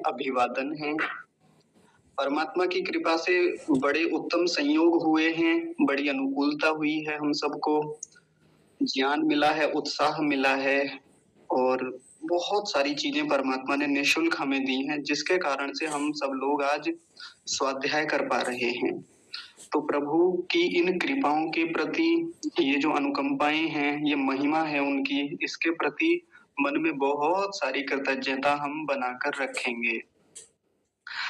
अभिवादन है। परमात्मा की कृपा से बड़े उत्तम संयोग हुए हैं, बड़ी अनुकूलता हुई है, हम सबको ज्ञान मिला है, उत्साह मिला है और बहुत सारी चीजें परमात्मा ने निःशुल्क हमें दी हैं, जिसके कारण से हम सब लोग आज स्वाध्याय कर पा रहे हैं। तो प्रभु की इन कृपाओं के प्रति ये जो अनुकंपाएं हैं, ये महिमा है उनकी, इसके प्रति मन में बहुत सारी कृतज्ञता हम बनाकर रखेंगे।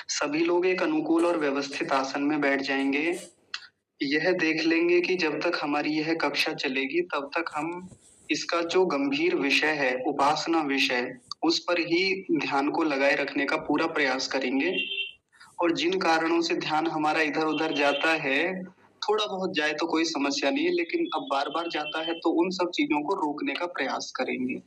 सभी लोग एक अनुकूल और व्यवस्थित आसन में बैठ जाएंगे। यह देख लेंगे कि जब तक हमारी यह कक्षा चलेगी तब तक हम इसका जो गंभीर विषय है, उपासना विषय, उस पर ही ध्यान को लगाए रखने का पूरा प्रयास करेंगे। और जिन कारणों से ध्यान हमारा इधर उधर जाता है, थोड़ा बहुत जाए तो कोई समस्या नहीं है, लेकिन अब बार बार जाता है तो उन सब चीजों को रोकने का प्रयास करेंगे।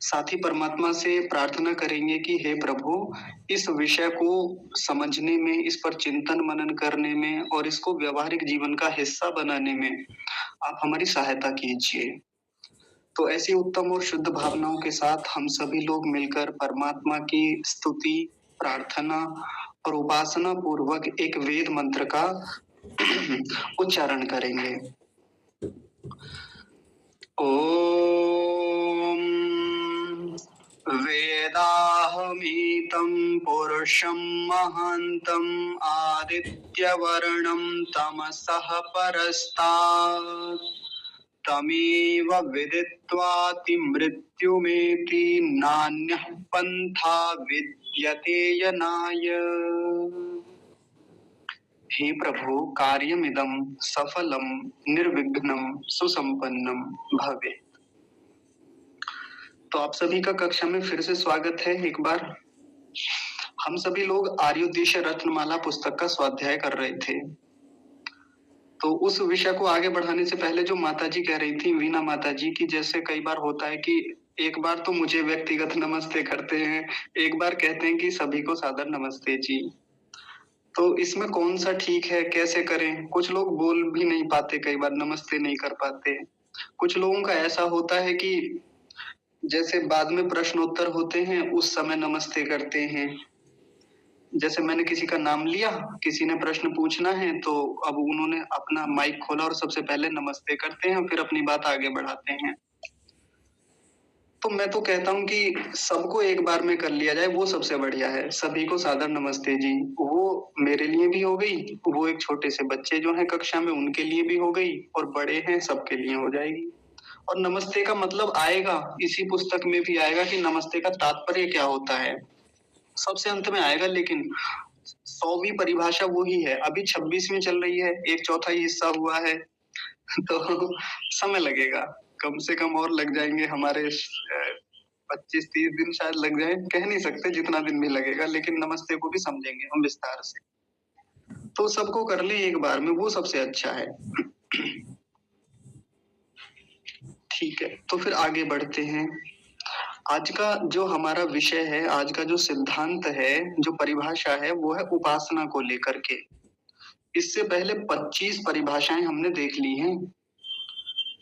साथ ही परमात्मा से प्रार्थना करेंगे कि हे प्रभु, इस विषय को समझने में, इस पर चिंतन मनन करने में और इसको व्यवहारिक जीवन का हिस्सा बनाने में आप हमारी सहायता कीजिए। तो ऐसी उत्तम और शुद्ध भावनाओं के साथ हम सभी लोग मिलकर परमात्मा की स्तुति, प्रार्थना और उपासना पूर्वक एक वेद मंत्र का उच्चारण करेंगे। ओम वेदाहमीतं पुरुषं महान्तं आदित्यवर्णं तमसः परस्तात् तमेव विदित्वाति मृत्युमेति नान्यः पन्था विद्यते यनाय। हे प्रभु, कार्यमिदं सफलं निर्विघ्नं सुसंपन्नं भवेत्। तो आप सभी का कक्षा में फिर से स्वागत है। एक बार हम सभी लोग आर्योद्देश्य रत्नमाला पुस्तक का स्वाध्याय कर रहे थे। तो उस विषय को आगे बढ़ाने से पहले जो माताजी कह रही थी, वीना माताजी, की जैसे कई बार होता है कि एक बार तो मुझे व्यक्तिगत नमस्ते करते हैं, एक बार कहते हैं कि सभी को सादर नमस्ते जी। तो इसमें कौन सा ठीक है, कैसे करें? कुछ लोग बोल भी नहीं पाते, कई बार नमस्ते नहीं कर पाते। कुछ लोगों का ऐसा होता है कि जैसे बाद में प्रश्नोत्तर होते हैं उस समय नमस्ते करते हैं। जैसे मैंने किसी का नाम लिया, किसी ने प्रश्न पूछना है तो अब उन्होंने अपना माइक खोला और सबसे पहले नमस्ते करते हैं, फिर अपनी बात आगे बढ़ाते हैं। तो मैं तो कहता हूँ कि सबको एक बार में कर लिया जाए, वो सबसे बढ़िया है। सभी को सादर नमस्ते जी, वो मेरे लिए भी हो गई, वो एक छोटे से बच्चे जो हैं कक्षा में उनके लिए भी हो गई, और बड़े हैं सबके लिए हो जाएगी। और नमस्ते का मतलब आएगा, इसी पुस्तक में भी आएगा कि नमस्ते का तात्पर्य क्या होता है, सबसे अंत में आएगा। लेकिन 100वीं परिभाषा वो ही है, अभी 26वीं चल रही है, एक चौथाई हिस्सा हुआ है तो समय लगेगा, कम से कम और लग जाएंगे हमारे 25-30 दिन शायद लग जाए, कह नहीं सकते जितना दिन भी लगेगा, लेकिन नमस्ते को भी समझेंगे हम विस्तार से। तो सबको कर ले एक बार में, वो सबसे अच्छा है। ठीक है, तो फिर आगे बढ़ते हैं। आज का जो हमारा विषय है, आज का जो सिद्धांत है, जो परिभाषा है, वो है उपासना को लेकर के। इससे पहले 25 परिभाषाएं हमने देख ली हैं।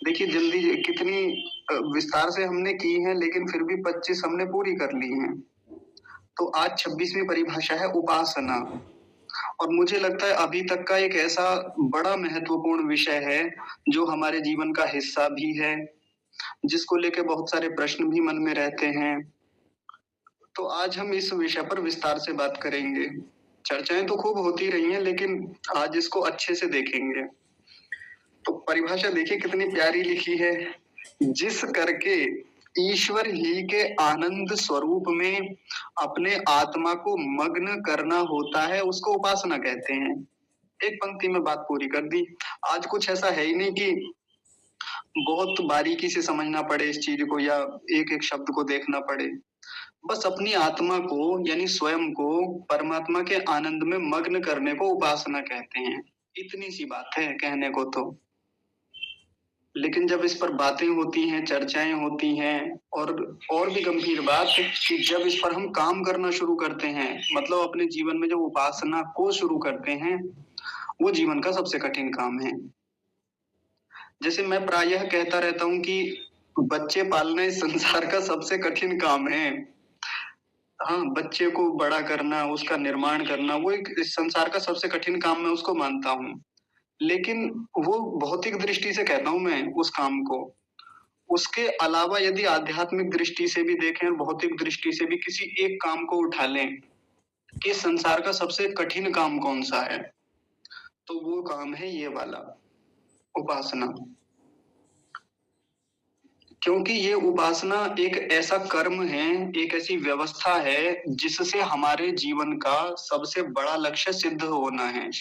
देखिए जल्दी कितनी विस्तार से हमने की है, लेकिन फिर भी 25 हमने पूरी कर ली हैं। तो आज 26वीं परिभाषा है उपासना। और मुझे लगता है अभी तक का एक ऐसा बड़ा महत्वपूर्ण विषय है जो हमारे जीवन का हिस्सा भी है, जिसको लेके बहुत सारे प्रश्न भी मन में रहते हैं। तो आज हम इस विषय पर विस्तार से बात करेंगे। चर्चाएं तो खूब होती रही हैं, लेकिन आज इसको अच्छे से देखेंगे। तो परिभाषा देखिए कितनी प्यारी लिखी है। जिस करके ईश्वर ही के आनंद स्वरूप में अपने आत्मा को मग्न करना होता है, उसको उपासना कहते हैं। एक पंक्ति में बात पूरी कर दी। आज कुछ ऐसा है ही नहीं कि बहुत बारीकी से समझना पड़े इस चीज को या एक एक शब्द को देखना पड़े। बस अपनी आत्मा को यानी स्वयं को परमात्मा के आनंद में मग्न करने को उपासना कहते हैं। इतनी सी बात है कहने को तो, लेकिन जब इस पर बातें होती हैं, चर्चाएं होती हैं, और भी गंभीर बात कि जब इस पर हम काम करना शुरू करते हैं, मतलब अपने जीवन में जब उपासना को शुरू करते हैं, वो जीवन का सबसे कठिन काम है। जैसे मैं प्रायः कहता रहता हूँ कि बच्चे पालना इस संसार का सबसे कठिन काम है। हाँ, बच्चे को बड़ा करना, उसका निर्माण करना, वो एक इस संसार का सबसे कठिन काम मैं उसको मानता हूँ। लेकिन वो भौतिक दृष्टि से कहता हूँ मैं उस काम को। उसके अलावा यदि आध्यात्मिक दृष्टि से भी देखें और भौतिक दृष्टि से भी किसी एक काम को उठा लें कि संसार का सबसे कठिन काम कौन-सा है? तो वो काम है ये वाला, उपासना। क्योंकि ये उपासना एक ऐसा कर्म है, एक ऐसी व्यवस्था है, जिससे हमारे जीवन का सबसे बड़ा लक्ष्य सिद्ध होना है।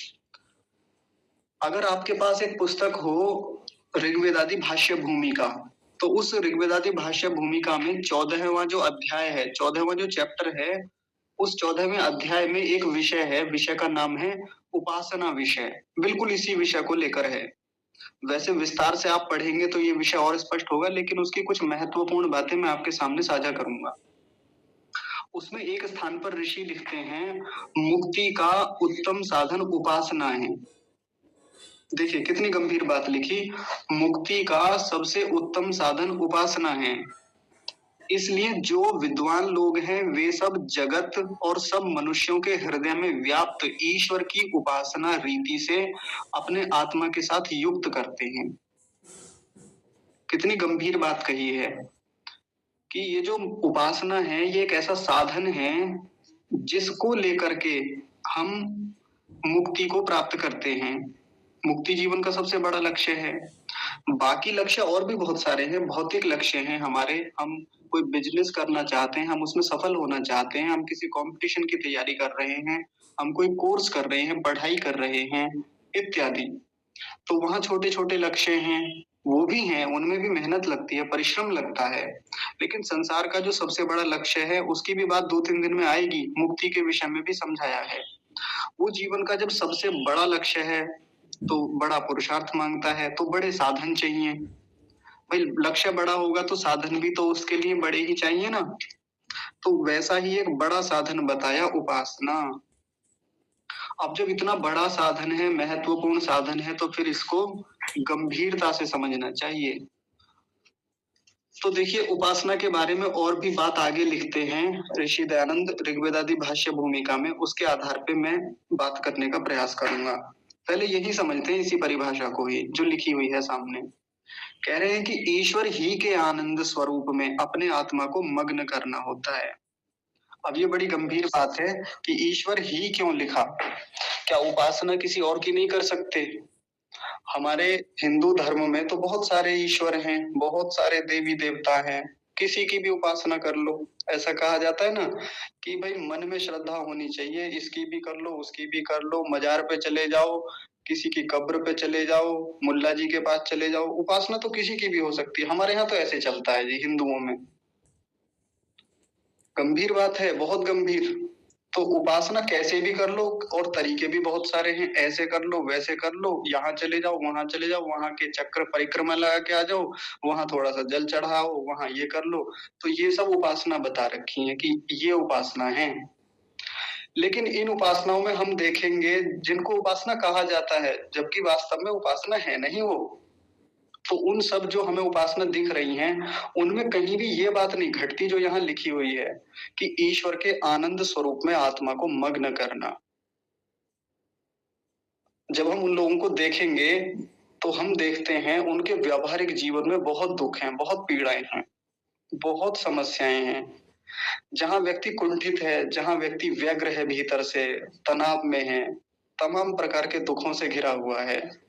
अगर आपके पास एक पुस्तक हो ऋग्वेदादि भाष्य भूमिका, तो उस ऋग्वेदादि भाष्य भूमिका में 14वां जो अध्याय है, 14वां जो चैप्टर है, उस 14वें अध्याय में एक विषय है, विषय का नाम है उपासना विषय। बिल्कुल इसी विषय को लेकर है। वैसे विस्तार से आप पढ़ेंगे तो ये विषय और स्पष्ट होगा, लेकिन उसकी कुछ महत्वपूर्ण बातें मैं आपके सामने साझा करूंगा। उसमें एक स्थान पर ऋषि लिखते हैं, मुक्ति का उत्तम साधन उपासना है। देखिए कितनी गंभीर बात लिखी, मुक्ति का सबसे उत्तम साधन उपासना है। इसलिए जो विद्वान लोग हैं वे सब जगत और सब मनुष्यों के हृदय में व्याप्त ईश्वर की उपासना रीति से अपने आत्मा के साथ युक्त करते हैं। कितनी गंभीर बात कही है कि ये जो उपासना है ये एक ऐसा साधन है जिसको लेकर के हम मुक्ति को प्राप्त करते हैं। मुक्ति जीवन का सबसे बड़ा लक्ष्य है। बाकी लक्ष्य और भी बहुत सारे हैं, भौतिक लक्ष्य हैं हमारे। हम कोई बिजनेस करना चाहते हैं, हम उसमें सफल होना चाहते हैं, हम किसी कंपटीशन की तैयारी कर रहे हैं, हम कोई कोर्स कर रहे हैं, पढ़ाई कर रहे हैं, इत्यादि। तो वहाँ छोटे-छोटे लक्ष्य हैं, वो भी हैं, उनमें भी मेहनत लगती है, परिश्रम लगता है। लेकिन संसार का जो सबसे बड़ा लक्ष्य है, उसकी भी बात 2-3 दिन में आएगी, मुक्ति के विषय में भी समझाया है। वो जीवन का जब सबसे बड़ा लक्ष्य है, तो बड़ा पुरुषार्थ माँगता है, तो बड़े साधन चाहिए। भाई लक्ष्य बड़ा होगा तो साधन भी तो उसके लिए बड़े ही चाहिए ना। तो वैसा ही एक बड़ा साधन बताया उपासना। अब जब इतना बड़ा साधन है, महत्वपूर्ण साधन है, तो फिर इसको गंभीरता से समझना चाहिए। तो देखिए उपासना के बारे में और भी बात आगे लिखते हैं ऋषि दयानंद ऋग्वेदादि भाष्य भूमिका में, उसके आधार पे मैं बात करने का प्रयास करूंगा। पहले यही समझते हैं इसी परिभाषा को ही जो लिखी हुई है सामने। कह रहे हैं कि ईश्वर ही के आनंद स्वरूप में अपने आत्मा को मग्न करना होता है। अब ये बड़ी गंभीर बात है कि ईश्वर ही क्यों लिखा? क्या उपासना किसी और की नहीं कर सकते? हमारे हिंदू धर्म में तो बहुत सारे ईश्वर हैं, बहुत सारे देवी देवता हैं, किसी की भी उपासना कर लो। ऐसा कहा जाता है ना कि भाई मन में श्रद्धा होनी चाहिए, इसकी भी कर लो, उसकी भी कर लो, मजार पे चले जाओ, किसी की कब्र पे चले जाओ, मुल्ला जी के पास चले जाओ, उपासना तो किसी की भी हो सकती है। हमारे यहाँ तो ऐसे चलता है जी हिंदुओं में। गंभीर बात है, बहुत गंभीर। तो उपासना कैसे भी कर लो और तरीके भी बहुत सारे हैं, ऐसे कर लो, वैसे कर लो, यहाँ चले जाओ, वहां चले जाओ, वहां के चक्र परिक्रमा लगा के आ जाओ, वहां थोड़ा सा जल चढ़ाओ, वहां ये कर लो। तो ये सब उपासना बता रखी है कि ये उपासना है। लेकिन इन उपासनाओं में हम देखेंगे जिनको उपासना कहा जाता है, जबकि वास्तव में उपासना है नहीं वो। तो उन सब जो हमें उपासना दिख रही हैं, उनमें कहीं भी ये बात नहीं घटती जो यहाँ लिखी हुई है कि ईश्वर के आनंद स्वरूप में आत्मा को मग्न करना। जब हम उन लोगों को देखेंगे, तो हम देखते हैं उनके व्यावहारिक जीवन में बहुत दुख हैं, बहुत पीड़ाएँ हैं, बहुत समस्याएँ हैं। जहाँ व्यक्ति कुंठित है, जहाँ व्यक्ति व्यग्र है भीतर से, तनाव में है, तमाम प्रकार के दुखों से घिरा हुआ है।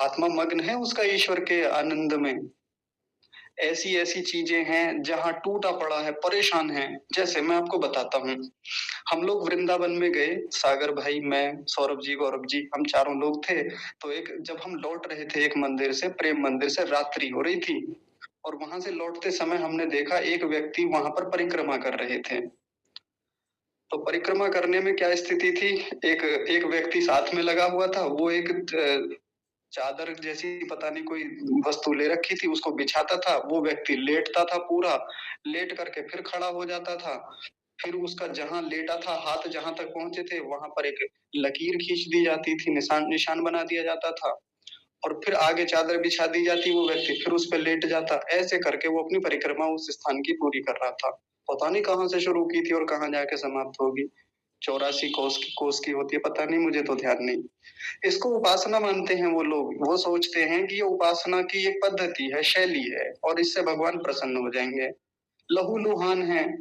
आत्मा मग्न है उसका ईश्वर के आनंद में। ऐसी-ऐसी चीजें हैं जहाँ टूटा पड़ा है, परेशान है। जैसे मैं आपको बताता हूँ, हम लोग वृंदावन में गए, सागर भाई, मैं, सौरभ जी, गौरव जी, हम चारों लोग थे। तो एक जब हम लौट रहे थे एक मंदिर से, प्रेम मंदिर से, रात्रि हो रही थी और वहां से लौटते समय हमने देखा एक व्यक्ति वहां पर परिक्रमा कर रहे थे। तो परिक्रमा करने में क्या स्थिति थी, एक एक व्यक्ति साथ में लगा हुआ था, वो एक चादर जैसी पता नहीं कोई वस्तु ले रखी थी, उसको बिछाता था, वो व्यक्ति लेटता था पूरा, लेट करके फिर खड़ा हो जाता था। फिर उसका जहाँ लेटा था, हाथ जहाँ तक पहुँचे थे, वहाँ पर एक लकीर खींच दी जाती थी, निशान निशान बना दिया जाता था। और फिर आगे चादर बिछा दी जाती, वो व्यक्ति फिर उस पर लेट जाता। ऐसे करके वो अपनी परिक्रमा उस स्थान की पूरी कर रहा था। पता नहीं कहाँ से शुरू की थी और कहाँ जाके समाप्त होगी। 84 कोस की होती है, पता नहीं, मुझे तो ध्यान नहीं। इसको उपासना मानते हैं वो लोग। वो सोचते हैं कि ये उपासना की एक पद्धति है, शैली है, और इससे भगवान प्रसन्न हो जाएंगे। लहूलुहान है,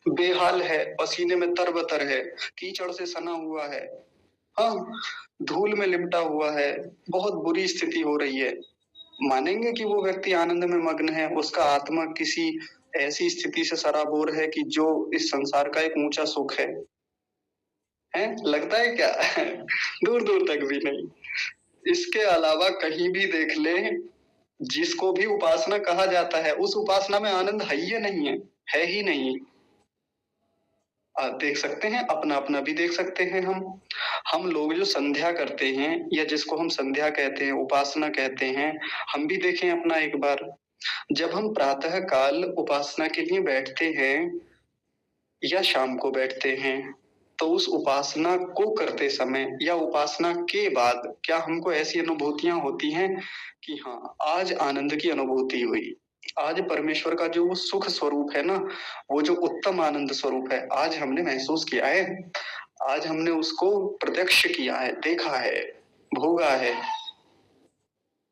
बेहाल है, पसीने में तरबतर है, कीचड़ से सना हुआ है, हाँ, धूल में लिपटा हुआ है, बहुत बुरी स्थिति हो रही है। मानेंगे कि वो व्यक्ति आनंद में मग्न है, उसका आत्मा किसी ऐसी स्थिति से सराबोर है कि जो इस संसार का एक ऊंचा सुख है? लगता है क्या? दूर दूर तक भी नहीं। इसके अलावा कहीं भी देख ले, जिसको भी उपासना कहा जाता है, उस उपासना में आनंद है ही नहीं है ही नहीं। आप देख सकते हैं, अपना अपना भी देख सकते हैं। हम लोग जो संध्या करते हैं, या जिसको हम संध्या कहते हैं, उपासना कहते हैं, हम भी देखें अपना एक बार। जब हम प्रातः काल उपासना के लिए बैठते हैं या शाम को बैठते हैं, तो उस उपासना को करते समय या उपासना के बाद क्या हमको ऐसी अनुभूतियां होती हैं कि हाँ, आज आनंद की अनुभूति हुई, आज परमेश्वर का जो वो सुख स्वरूप है ना, वो जो उत्तम आनंद स्वरूप है, आज हमने महसूस किया है, आज हमने उसको प्रत्यक्ष किया है, देखा है, भोगा है।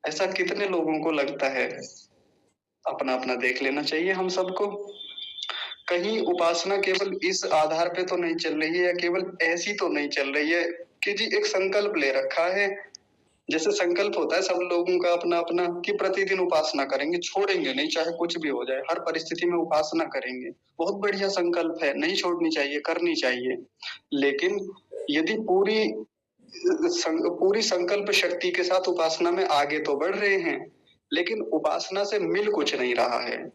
ऐसा कितने लोगों को लगता है? अपना अपना देख लेना चाहिए हम सबको। कहीं उपासना केवल इस आधार पे तो नहीं चल रही है, या केवल ऐसी तो नहीं चल रही है कि जी एक संकल्प ले रखा है। जैसे संकल्प होता है सब लोगों का अपना अपना कि प्रतिदिन उपासना करेंगे, छोड़ेंगे नहीं, चाहे कुछ भी हो जाए, हर परिस्थिति में उपासना करेंगे। बहुत बढ़िया संकल्प है, नहीं छोड़नी चाहिए, करनी चाहिए। लेकिन यदि पूरी संकल्प शक्ति के साथ उपासना में आगे तो बढ़ रहे हैं, लेकिन उपासना से मिल कुछ नहीं रहा है।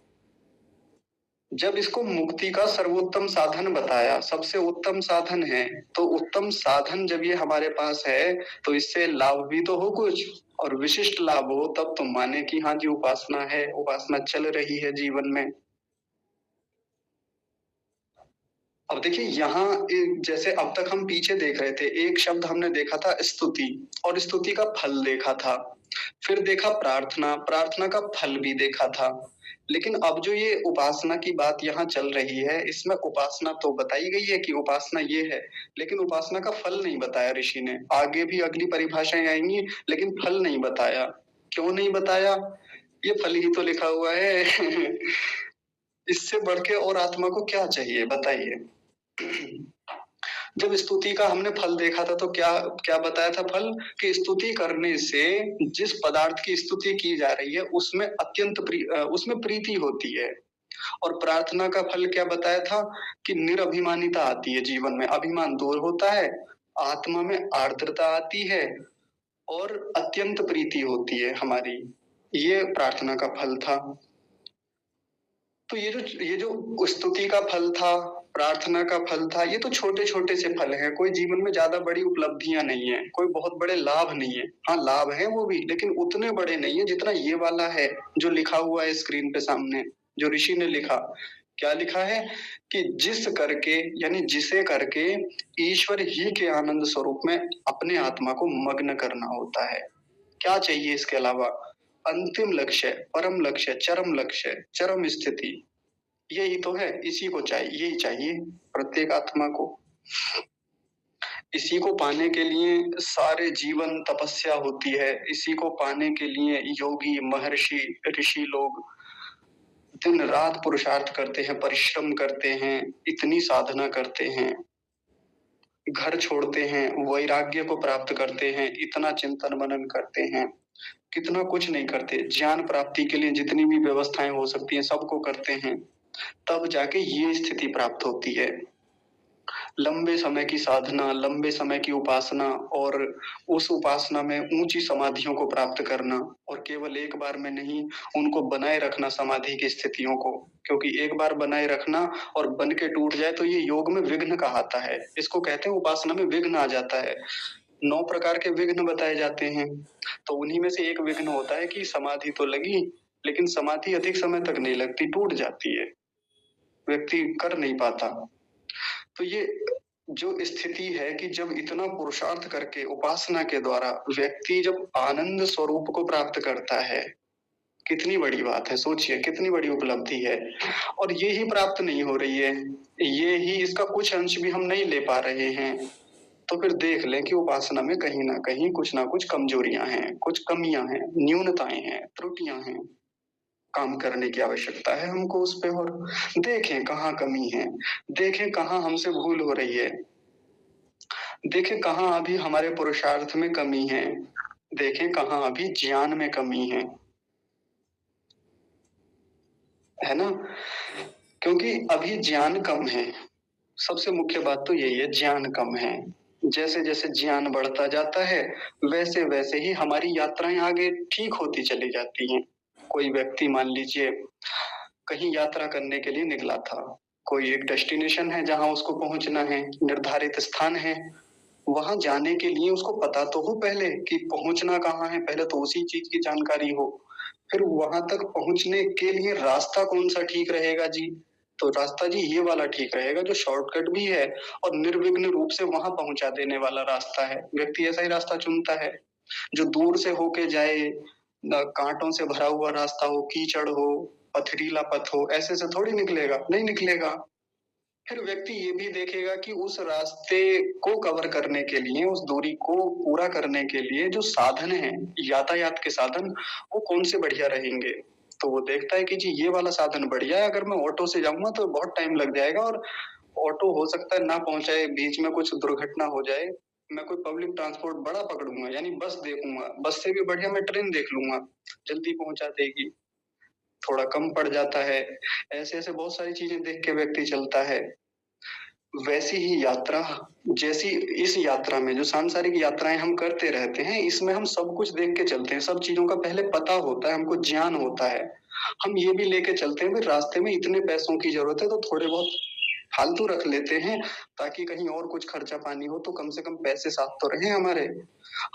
जब इसको मुक्ति का सर्वोत्तम साधन बताया, सबसे उत्तम साधन है, तो उत्तम साधन जब ये हमारे पास है, तो इससे लाभ भी तो हो कुछ, और विशिष्ट लाभ हो, तब तो माने कि हाँ जी उपासना है, उपासना चल रही है जीवन में। अब देखिए यहाँ जैसे अब तक हम पीछे देख रहे थे, एक शब्द हमने देखा था स्तुति, और स्तुति का फल देखा था। फिर देखा प्रार्थना, प्रार्थना का फल भी देखा था। लेकिन अब जो ये उपासना की बात यहाँ चल रही है, इसमें उपासना तो बताई गई है कि उपासना ये है, लेकिन उपासना का फल नहीं बताया ऋषि ने। आगे भी अगली परिभाषाएं आएंगी, लेकिन फल नहीं बताया। क्यों नहीं बताया? ये फल ही तो लिखा हुआ है। इससे बढ़ के और आत्मा को क्या चाहिए बताइए? जब स्तुति का हमने फल देखा था, तो क्या क्या बताया था फल? कि स्तुति करने से जिस पदार्थ की स्तुति की जा रही है, उसमें उसमें प्रीति होती है। और प्रार्थना का फल क्या बताया था? कि निरभिमानिता आती है जीवन में, अभिमान दूर होता है, आत्मा में आर्द्रता आती है, और अत्यंत प्रीति होती है हमारी। ये प्रार्थना का फल था। तो ये जो स्तुति का फल था, प्रार्थना का फल था, ये तो छोटे छोटे से फल हैं, कोई जीवन में ज्यादा बड़ी उपलब्धियां नहीं है, कोई बहुत बड़े लाभ नहीं है। हाँ, लाभ है वो भी, लेकिन उतने बड़े नहीं है जितना ये वाला है जो लिखा हुआ है स्क्रीन पे सामने, जो ऋषि ने लिखा। क्या लिखा है? कि जिस करके, यानी जिसे करके ईश्वर ही के आनंद स्वरूप में अपने आत्मा को मग्न करना होता है। क्या चाहिए इसके अलावा? अंतिम लक्ष्य, परम लक्ष्य, चरम लक्ष्य, चरम स्थिति, यही तो है। इसी को चाहिए, यही चाहिए प्रत्येक आत्मा को। इसी को पाने के लिए सारे जीवन तपस्या होती है। इसी को पाने के लिए योगी, महर्षि, ऋषि लोग दिन रात पुरुषार्थ करते हैं, परिश्रम करते हैं, इतनी साधना करते हैं, घर छोड़ते हैं, वैराग्य को प्राप्त करते हैं, इतना चिंतन मनन करते हैं, कितना कुछ नहीं करते, ज्ञान प्राप्ति के लिए जितनी भी व्यवस्थाएं हो सकती हैं सबको करते हैं, तब जाके ये स्थिति प्राप्त होती है। लंबे समय की साधना, लंबे समय की उपासना, और उस उपासना में ऊंची समाधियों को प्राप्त करना, और केवल एक बार में नहीं, उनको बनाए रखना समाधि की स्थितियों को, क्योंकि एक बार बनाए रखना और बन के टूट जाए तो ये योग में विघ्न कहाता है। इसको कहते हैं उपासना में विघ्न आ जाता है। 9 प्रकार के विघ्न बताए जाते हैं, तो उन्हीं में से एक विघ्न होता है कि समाधि तो लगी, लेकिन समाधि अधिक समय तक नहीं लगती, टूट जाती है, व्यक्ति कर नहीं पाता। तो ये जो स्थिति है कि जब इतना पुरुषार्थ करके उपासना के द्वारा व्यक्ति जब आनंद स्वरूप को प्राप्त करता है, कितनी बड़ी बात है, सोचिए कितनी बड़ी उपलब्धि है। और ये ही प्राप्त नहीं हो रही है, ये ही इसका कुछ अंश भी हम नहीं ले पा रहे हैं, तो फिर देख लें कि उपासना में कहीं ना कहीं कुछ ना कुछ कमजोरियां हैं, कुछ कमियां हैं, न्यूनताएं हैं, त्रुटियां हैं। काम करने की आवश्यकता है हमको उस पे, और देखें कहाँ कमी है, देखें कहाँ हमसे भूल हो रही है, देखें कहाँ अभी हमारे पुरुषार्थ में कमी है, देखें कहाँ अभी ज्ञान में कमी है ना। क्योंकि अभी ज्ञान कम है, सबसे मुख्य बात तो यही है, ज्ञान कम है। जैसे जैसे ज्ञान बढ़ता जाता है वैसे वैसे ही हमारी यात्राएं आगे ठीक होती चली जाती हैं। कोई व्यक्ति मान लीजिए कहीं यात्रा करने के लिए निकला था, कोई एक डेस्टिनेशन है जहां उसको पहुंचना है, निर्धारित स्थान है, वहां जाने के लिए उसको पता तो हो पहले कि पहुंचना कहाँ है, पहले तो उसी चीज की जानकारी हो। फिर वहां तक पहुंचने के लिए रास्ता कौन सा ठीक रहेगा जी, तो रास्ता जी ये वाला ठीक रहेगा जो शॉर्टकट भी है और निर्विघ्न रूप से वहां पहुंचा देने वाला रास्ता है। व्यक्ति ऐसा ही रास्ता चुनता है। जो दूर से होके जाए, कांटों से भरा हुआ रास्ता हो, कीचड़ हो, पथरीला पथ हो, ऐसे से थोड़ी निकलेगा, नहीं निकलेगा। फिर व्यक्ति ये भी देखेगा कि उस रास्ते को कवर करने के लिए, उस दूरी को पूरा करने के लिए जो साधन है, यातायात के साधन, वो कौन से बढ़िया रहेंगे। तो वो देखता है कि जी ये वाला साधन बढ़िया है, अगर मैं ऑटो से जाऊंगा तो बहुत टाइम लग जाएगा, और ऑटो हो सकता है ना पहुंचाए, बीच में कुछ दुर्घटना हो जाए, मैं कोई पब्लिक ट्रांसपोर्ट बड़ा पकड़ूंगा, यानी बस देखूंगा, बस से भी बढ़िया मैं ट्रेन देख लूंगा, जल्दी पहुंचा देगी, थोड़ा कम पड़ जाता है। ऐसे ऐसे बहुत सारी चीजें देख के व्यक्ति चलता है। वैसी ही यात्रा, जैसी इस यात्रा में जो सांसारिक यात्राएं हम करते रहते हैं, इसमें हम सब कुछ देख के चलते हैं, सब चीजों का पहले पता होता है, हमको ज्ञान होता है। हम ये भी लेके चलते हैं कि रास्ते में इतने पैसों की जरूरत है तो थोड़े बहुत फालतू रख लेते हैं, ताकि कहीं और कुछ खर्चा पानी हो तो कम से कम पैसे साथ तो रहे हमारे।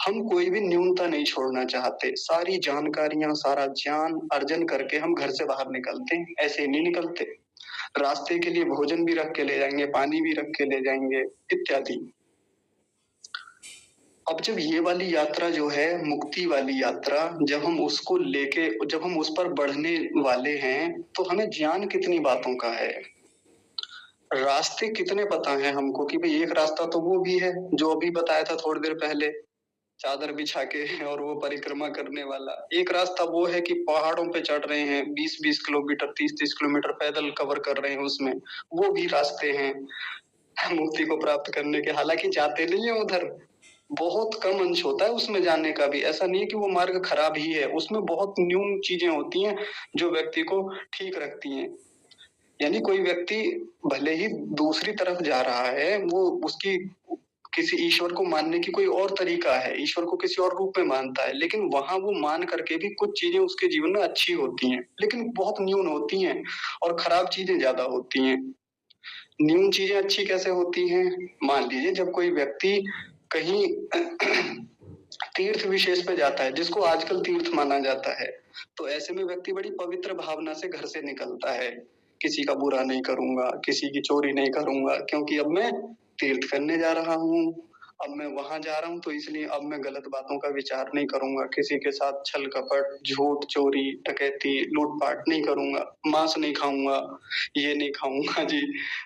हम कोई भी न्यूनता नहीं छोड़ना चाहते, सारी जानकारियां, सारा ज्ञान अर्जन करके हम घर से बाहर निकलते हैं, ऐसे ही नहीं निकलते। रास्ते के लिए भोजन भी रख के ले जाएंगे, पानी भी रख के ले जाएंगे, इत्यादि। अब जब ये वाली यात्रा जो है, मुक्ति वाली यात्रा, जब हम उसको लेके, जब हम उस पर बढ़ने वाले हैं, तो हमें ज्ञान कितनी बातों का है, रास्ते कितने पता है हमको कि भाई एक रास्ता तो वो भी है जो अभी बताया था थोड़ी देर पहले, चादर बिछा के और वो परिक्रमा करने वाला। एक रास्ता वो है कि पहाड़ों पे चढ़ रहे हैं, 20-20 किलोमीटर, 30-30 किलोमीटर पैदल कवर कर रहे हैं, उसमें वो भी रास्ते हैं मुक्ति को प्राप्त करने के। हालांकि जाते नहीं है उधर, बहुत कम अंश होता है उसमें जाने का भी, ऐसा नहीं है कि वो मार्ग खराब ही है, उसमें बहुत न्यून चीजें होती हैं जो व्यक्ति को ठीक रखती हैं। यानी कोई व्यक्ति भले ही दूसरी तरफ जा रहा है, वो उसकी किसी ईश्वर को मानने की कोई और तरीका है, ईश्वर को किसी और रूप में मानता है, लेकिन वहां वो मान करके भी कुछ चीजें उसके जीवन में अच्छी होती हैं, लेकिन बहुत न्यून होती हैं, और खराब चीजें ज्यादा होती हैं। न्यून चीजें अच्छी कैसे होती हैं, मान लीजिए जब कोई व्यक्ति कहीं तीर्थ विशेष पे जाता है, जिसको आजकल तीर्थ माना जाता है, तो ऐसे में व्यक्ति बड़ी पवित्र भावना से घर से निकलता है, किसी का बुरा नहीं करूंगा, किसी की चोरी नहीं करूंगा, क्योंकि अब मैं तीर्थ करने जा रहा हूँ, अब मैं वहां जा रहा हूँ, तो इसलिए अब मैं गलत बातों का विचार नहीं करूंगा, किसी के साथ छल कपट, झूठ, चोरी, डकैती, लूटपाट नहीं करूंगा, मांस नहीं खाऊंगा, ये नहीं खाऊंगा जी,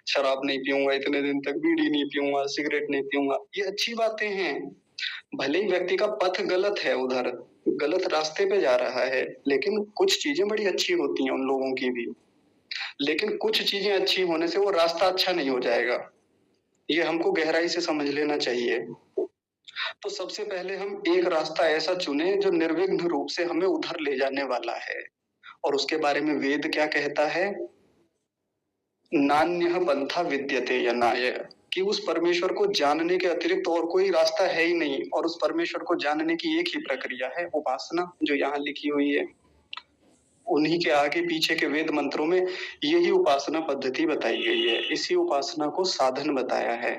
शराब नहीं पीऊंगा, इतने दिन तक बीड़ी नहीं पीऊंगा, सिगरेट नहीं पीऊंगा, ये अच्छी बातें हैं। भले ही व्यक्ति का पथ गलत है, उधर गलत रास्ते पे जा रहा है, लेकिन कुछ चीजें बड़ी अच्छी होती हैं उन लोगों की भी। लेकिन कुछ चीजें अच्छी होने से वो रास्ता अच्छा नहीं हो जाएगा, ये हमको गहराई से समझ लेना चाहिए। तो सबसे पहले हम एक रास्ता ऐसा चुने जो निर्विघ्न रूप से हमें उधर ले जाने वाला है, और उसके बारे में वेद क्या कहता है, नान्यः पंथा विद्यते यनाय, कि उस परमेश्वर को जानने के अतिरिक्त और कोई रास्ता है ही नहीं, और उस परमेश्वर को जानने की एक ही प्रक्रिया है, उपासना, जो यहाँ लिखी हुई है। उन्हीं के आगे पीछे के वेद मंत्रों में यही उपासना पद्धति बताई गई है, इसी उपासना को साधन बताया है।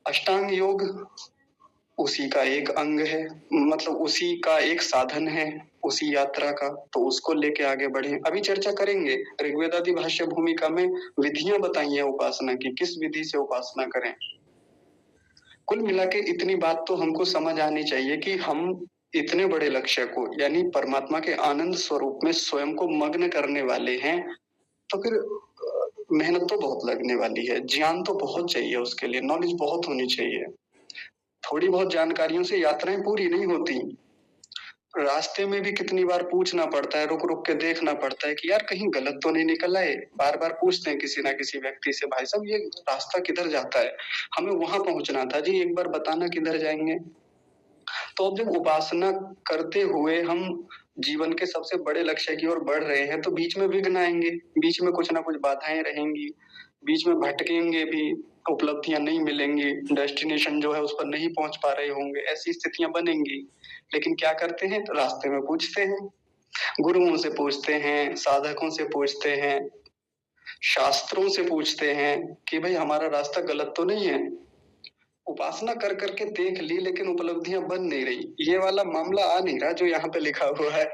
अष्टांग योग उसी का एक अंग है, मतलब उसी का एक साधन है। उसी यात्रा का, तो उसको लेके आगे बढ़े। अभी चर्चा करेंगे ऋग्वेदादि भाष्य भूमिका में विधियां बताई हैं उपासना की, किस विधि से उपासना करें। कुल मिला के इतनी बात तो हमको समझ आनी चाहिए कि हम इतने बड़े लक्ष्य को यानी परमात्मा के आनंद स्वरूप में स्वयं को मग्न करने वाले हैं, तो फिर मेहनत तो बहुत लगने वाली है, ज्ञान तो बहुत चाहिए, उसके लिए नॉलेज बहुत होनी चाहिए। थोड़ी बहुत जानकारियों से यात्राएं पूरी नहीं होती। रास्ते में भी कितनी बार पूछना पड़ता है, रुक रुक के देखना पड़ता है कि यार कहीं गलत तो नहीं निकल आए। बार बार पूछते हैं किसी ना किसी व्यक्ति से, भाई साहब ये रास्ता किधर जाता है, हमें वहां पहुंचना था जी, एक बार बताना किधर जाएंगे। तो अब जब उपासना करते हुए हम जीवन के सबसे बड़े लक्ष्य की ओर बढ़ रहे हैं, तो बीच में विघ्न आएंगे, बीच में कुछ ना कुछ बाधाएं रहेंगी, बीच में भटकेंगे भी, उपलब्धियां नहीं मिलेंगी, डेस्टिनेशन जो है उस पर नहीं पहुंच पा रहे होंगे, ऐसी स्थितियां बनेंगी। लेकिन क्या करते हैं, तो रास्ते में पूछते हैं, गुरुओं से पूछते हैं, साधकों से पूछते हैं, शास्त्रों से पूछते हैं कि भाई हमारा रास्ता गलत तो नहीं है। उपासना कर करके देख ली लेकिन उपलब्धियां बन नहीं रही, ये वाला मामला आ नहीं रहा जो यहाँ पे लिखा हुआ है।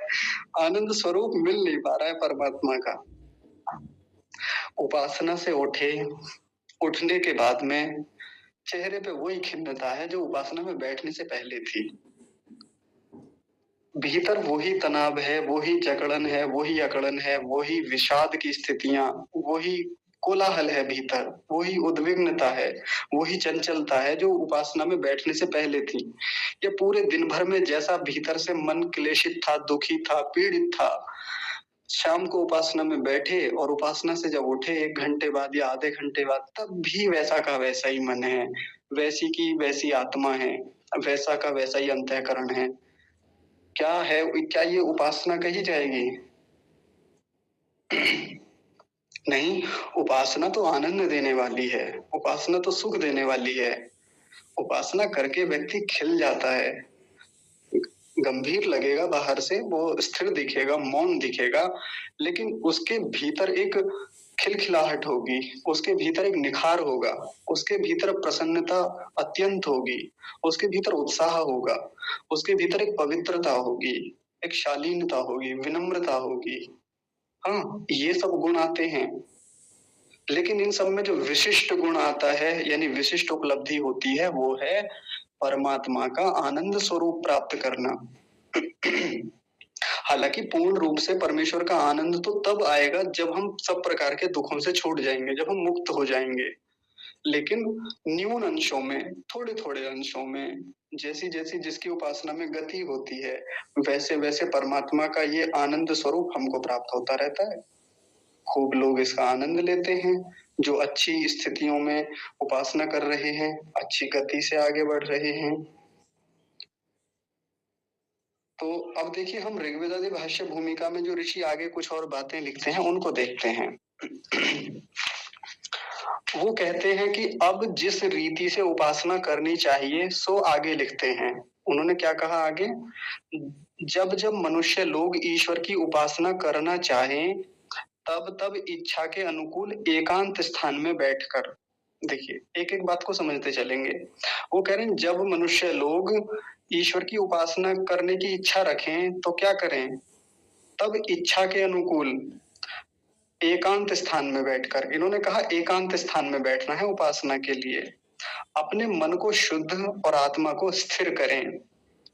आनंद स्वरूप मिल नहीं पा रहा है परमात्मा का। उपासना से उठे, उठने के बाद में चेहरे पे वही खिन्नता है जो उपासना में बैठने से पहले थी। भीतर वही तनाव है, वही जकड़न है, वही अकड़न है, वही विषाद की स्थितियां, वही कोलाहल है भीतर, वही उद्विग्नता है, वही चंचलता है जो उपासना में बैठने से पहले थी। ये पूरे दिन भर में जैसा भीतर से मन क्लेशित था, दुखी था, पीड़ित था, शाम को उपासना में बैठे और उपासना से जब उठे 1 घंटे बाद या आधे घंटे बाद, तब भी वैसा का वैसा ही मन है, वैसी की वैसी आत्मा है, वैसा का वैसा ही अंतःकरण है। क्या है, क्या ये उपासना कही जाएगी? नहीं, उपासना तो आनंद देने वाली है, उपासना तो सुख देने वाली है। उपासना करके व्यक्ति खिल जाता है, गंभीर लगेगा बाहर से, वो स्थिर दिखेगा, मौन दिखेगा, लेकिन उसके भीतर एक खिलखिलाहट होगी, उसके भीतर एक निखार होगा, उसके भीतर प्रसन्नता अत्यंत होगी, उसके भीतर उत्साह होगा, उसके भीतर एक पवित्रता होगी, एक शालीनता होगी, विनम्रता होगी। हाँ, ये सब गुण आते हैं। लेकिन इन सब में जो विशिष्ट गुण आता है यानी विशिष्ट उपलब्धि होती है, वो है परमात्मा का आनंद स्वरूप प्राप्त करना। हालांकि पूर्ण रूप से परमेश्वर का आनंद तो तब आएगा जब हम सब प्रकार के दुखों से छूट जाएंगे, जब हम मुक्त हो जाएंगे। लेकिन न्यून अंशों में, थोड़े थोड़े अंशों में, जैसी जैसी जिसकी उपासना में गति होती है, वैसे वैसे परमात्मा का ये आनंद स्वरूप हमको प्राप्त होता रहता है। खूब लोग इसका आनंद लेते हैं जो अच्छी स्थितियों में उपासना कर रहे हैं, अच्छी गति से आगे बढ़ रहे हैं। तो अब देखिए, हम ऋग्वेदादि भाष्य भूमिका में जो ऋषि आगे कुछ और बातें लिखते हैं उनको देखते हैं। वो कहते हैं कि अब जिस रीति से उपासना करनी चाहिए सो आगे लिखते हैं। उन्होंने क्या कहा आगे, जब जब मनुष्य लोग ईश्वर की उपासना करना चाहें, तब तब इच्छा के अनुकूल एकांत स्थान में बैठकर, देखिए एक एक बात को समझते चलेंगे। वो कह रहे हैं जब मनुष्य लोग ईश्वर की उपासना करने की इच्छा रखें तो क्या करें, तब इच्छा के अनुकूल एकांत स्थान में बैठकर, इन्होंने कहा एकांत स्थान में बैठना है उपासना के लिए। अपने मन को शुद्ध और आत्मा को स्थिर करें।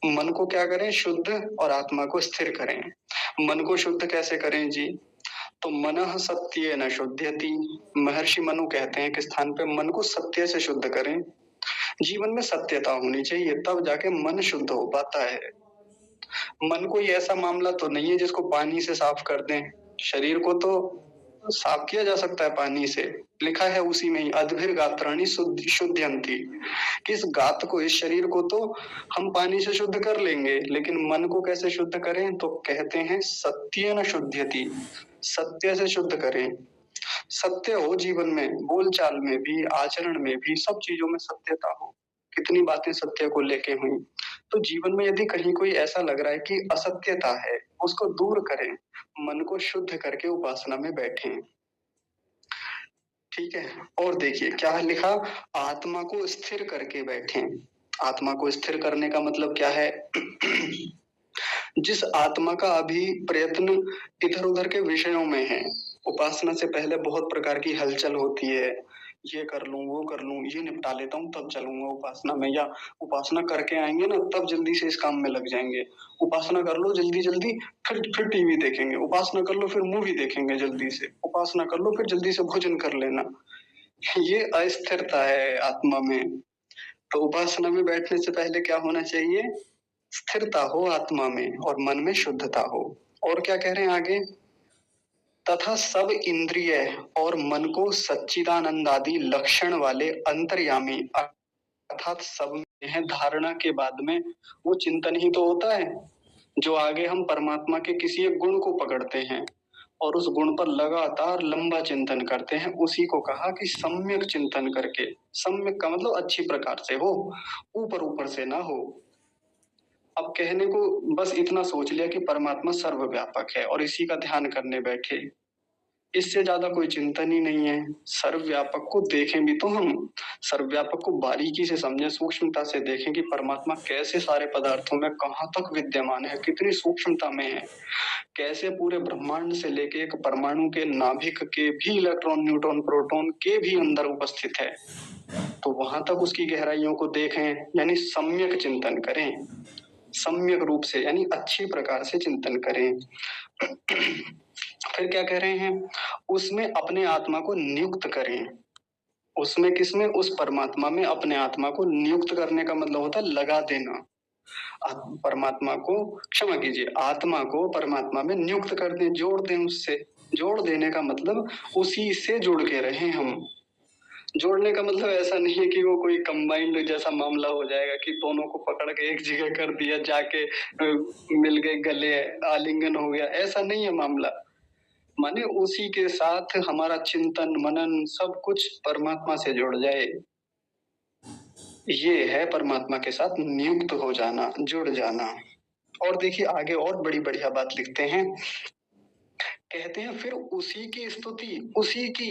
मन को क्या करें, शुद्ध और आत्मा को स्थिर करें। मन को शुद्ध कैसे करें जी, तो मनः सत्य न शुद्ध्यति, महर्षि मनु कहते हैं कि स्थान पे मन को सत्य से शुद्ध करें। जीवन में सत्यता होनी चाहिए, तब जाके मन शुद्ध हो पाता है। मन कोई ऐसा मामला तो नहीं है जिसको पानी से साफ कर दें, शरीर को तो साफ किया जा सकता है पानी से, लिखा है उसी में ही अद्भिर गात्राणि शुद्धयंती, कि इस गात को, इस शरीर को तो हम पानी से शुद्ध कर लेंगे, लेकिन मन को कैसे शुद्ध करें, तो कहते हैं सत्य न शुद्धयति, सत्य से शुद्ध करें। सत्य हो जीवन में, बोलचाल में भी, आचरण में भी, सब चीजों में सत्यता हो। कितनी बातें सत्य को लेके हुई, तो जीवन में यदि कहीं कोई ऐसा लग रहा है कि असत्यता है, उसको दूर करें, मन को शुद्ध करके उपासना में बैठें। ठीक है, और देखिए क्या लिखा, आत्मा को स्थिर करके बैठें। आत्मा को स्थिर करने का मतलब क्या है जिस आत्मा का अभी प्रयत्न इधर उधर के विषयों में है। उपासना से पहले बहुत प्रकार की हलचल होती है, ये कर लूं वो कर लूं, ये निपटा लेता हूँ तब चलूंगा उपासना में, या उपासना करके आएंगे ना तब जल्दी से इस काम में लग जाएंगे। उपासना कर लो जल्दी जल्दी, फिर टीवी देखेंगे, उपासना कर लो फिर मूवी देखेंगे जल्दी से, उपासना कर लो फिर जल्दी से भोजन कर लेना। ये अस्थिरता है आत्मा में। तो उपासना में बैठने से पहले क्या होना चाहिए? स्थिरता हो आत्मा में और मन में शुद्धता हो। और क्या कह रहे हैं आगे? तथा सब इंद्रिय और मन को सच्चिदानंद आदि लक्षण वाले अंतर्यामी अर्थात सब में है धारणा के बाद में वो चिंतन ही तो होता है। जो आगे हम परमात्मा के किसी एक गुण को पकड़ते हैं और उस गुण पर लगातार लंबा चिंतन करते हैं, उसी को कहा कि सम्यक चिंतन करके। सम्यक का मतलब अच्छी प्रकार से हो, ऊपर ऊपर से ना हो। अब कहने को बस इतना सोच लिया कि परमात्मा सर्वव्यापक है और इसी का ध्यान करने बैठे, इससे ज्यादा कोई चिंतन ही नहीं है। सर्वव्यापक को देखें भी तो हम, सर्वव्यापक को बारीकी से समझें, सूक्ष्मता से देखें कि परमात्मा कैसे सारे पदार्थों में कहाँ तक विद्यमान है, कितनी सूक्ष्मता में है, कैसे पूरे ब्रह्मांड से लेके एक परमाणु के नाभिक के भी इलेक्ट्रॉन न्यूट्रॉन प्रोटॉन के भी अंदर उपस्थित है। तो वहां तक उसकी गहराइयों को देखें, यानी सम्यक चिंतन करें, सम्यक रूप से यानी अच्छी प्रकार से चिंतन करें। फिर क्या कह रहे हैं? उसमें अपने आत्मा को नियुक्त करें। उसमें किसमें? उस परमात्मा में अपने आत्मा को नियुक्त करने का मतलब होता है लगा देना। परमात्मा को, क्षमा कीजिए, आत्मा को परमात्मा में नियुक्त कर दें, जोड़ दें उससे। जोड़ देने का मतलब उसी से जुड़ के रहें हम। जोड़ने का मतलब ऐसा नहीं है कि वो कोई कंबाइंड जैसा मामला हो जाएगा कि दोनों को पकड़ के एक जगह कर दिया, जाके मिल गए गले, आलिंगन हो गया, ऐसा नहीं है मामला। माने उसी के साथ हमारा चिंतन मनन सब कुछ परमात्मा से जुड़ जाए। ये है परमात्मा के साथ नियुक्त हो जाना, जुड़ जाना। और देखिए आगे और बड़ी बढ़िया बात लिखते हैं, कहते हैं फिर उसी की स्तुति, उसी की,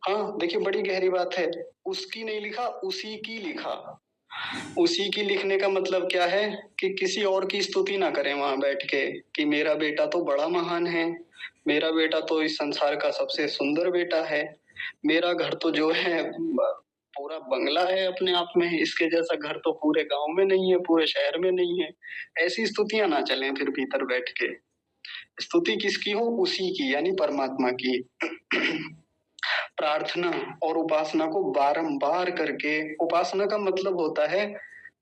हाँ देखिए बड़ी गहरी बात है, उसकी नहीं लिखा, उसी की लिखा। उसी की लिखने का मतलब क्या है कि किसी और की स्तुति ना करें वहां बैठ के कि मेरा बेटा तो बड़ा महान है, मेरा बेटा तो इस संसार का सबसे सुंदर बेटा है, मेरा घर तो जो है पूरा बंगला है अपने आप में, इसके जैसा घर तो पूरे गांव में नहीं है, पूरे शहर में नहीं है। ऐसी स्तुतियां ना चलें फिर भीतर बैठ के। स्तुति किसकी हो? उसी की, यानी परमात्मा की। प्रार्थना और उपासना को बारंबार करके, उपासना का मतलब होता है,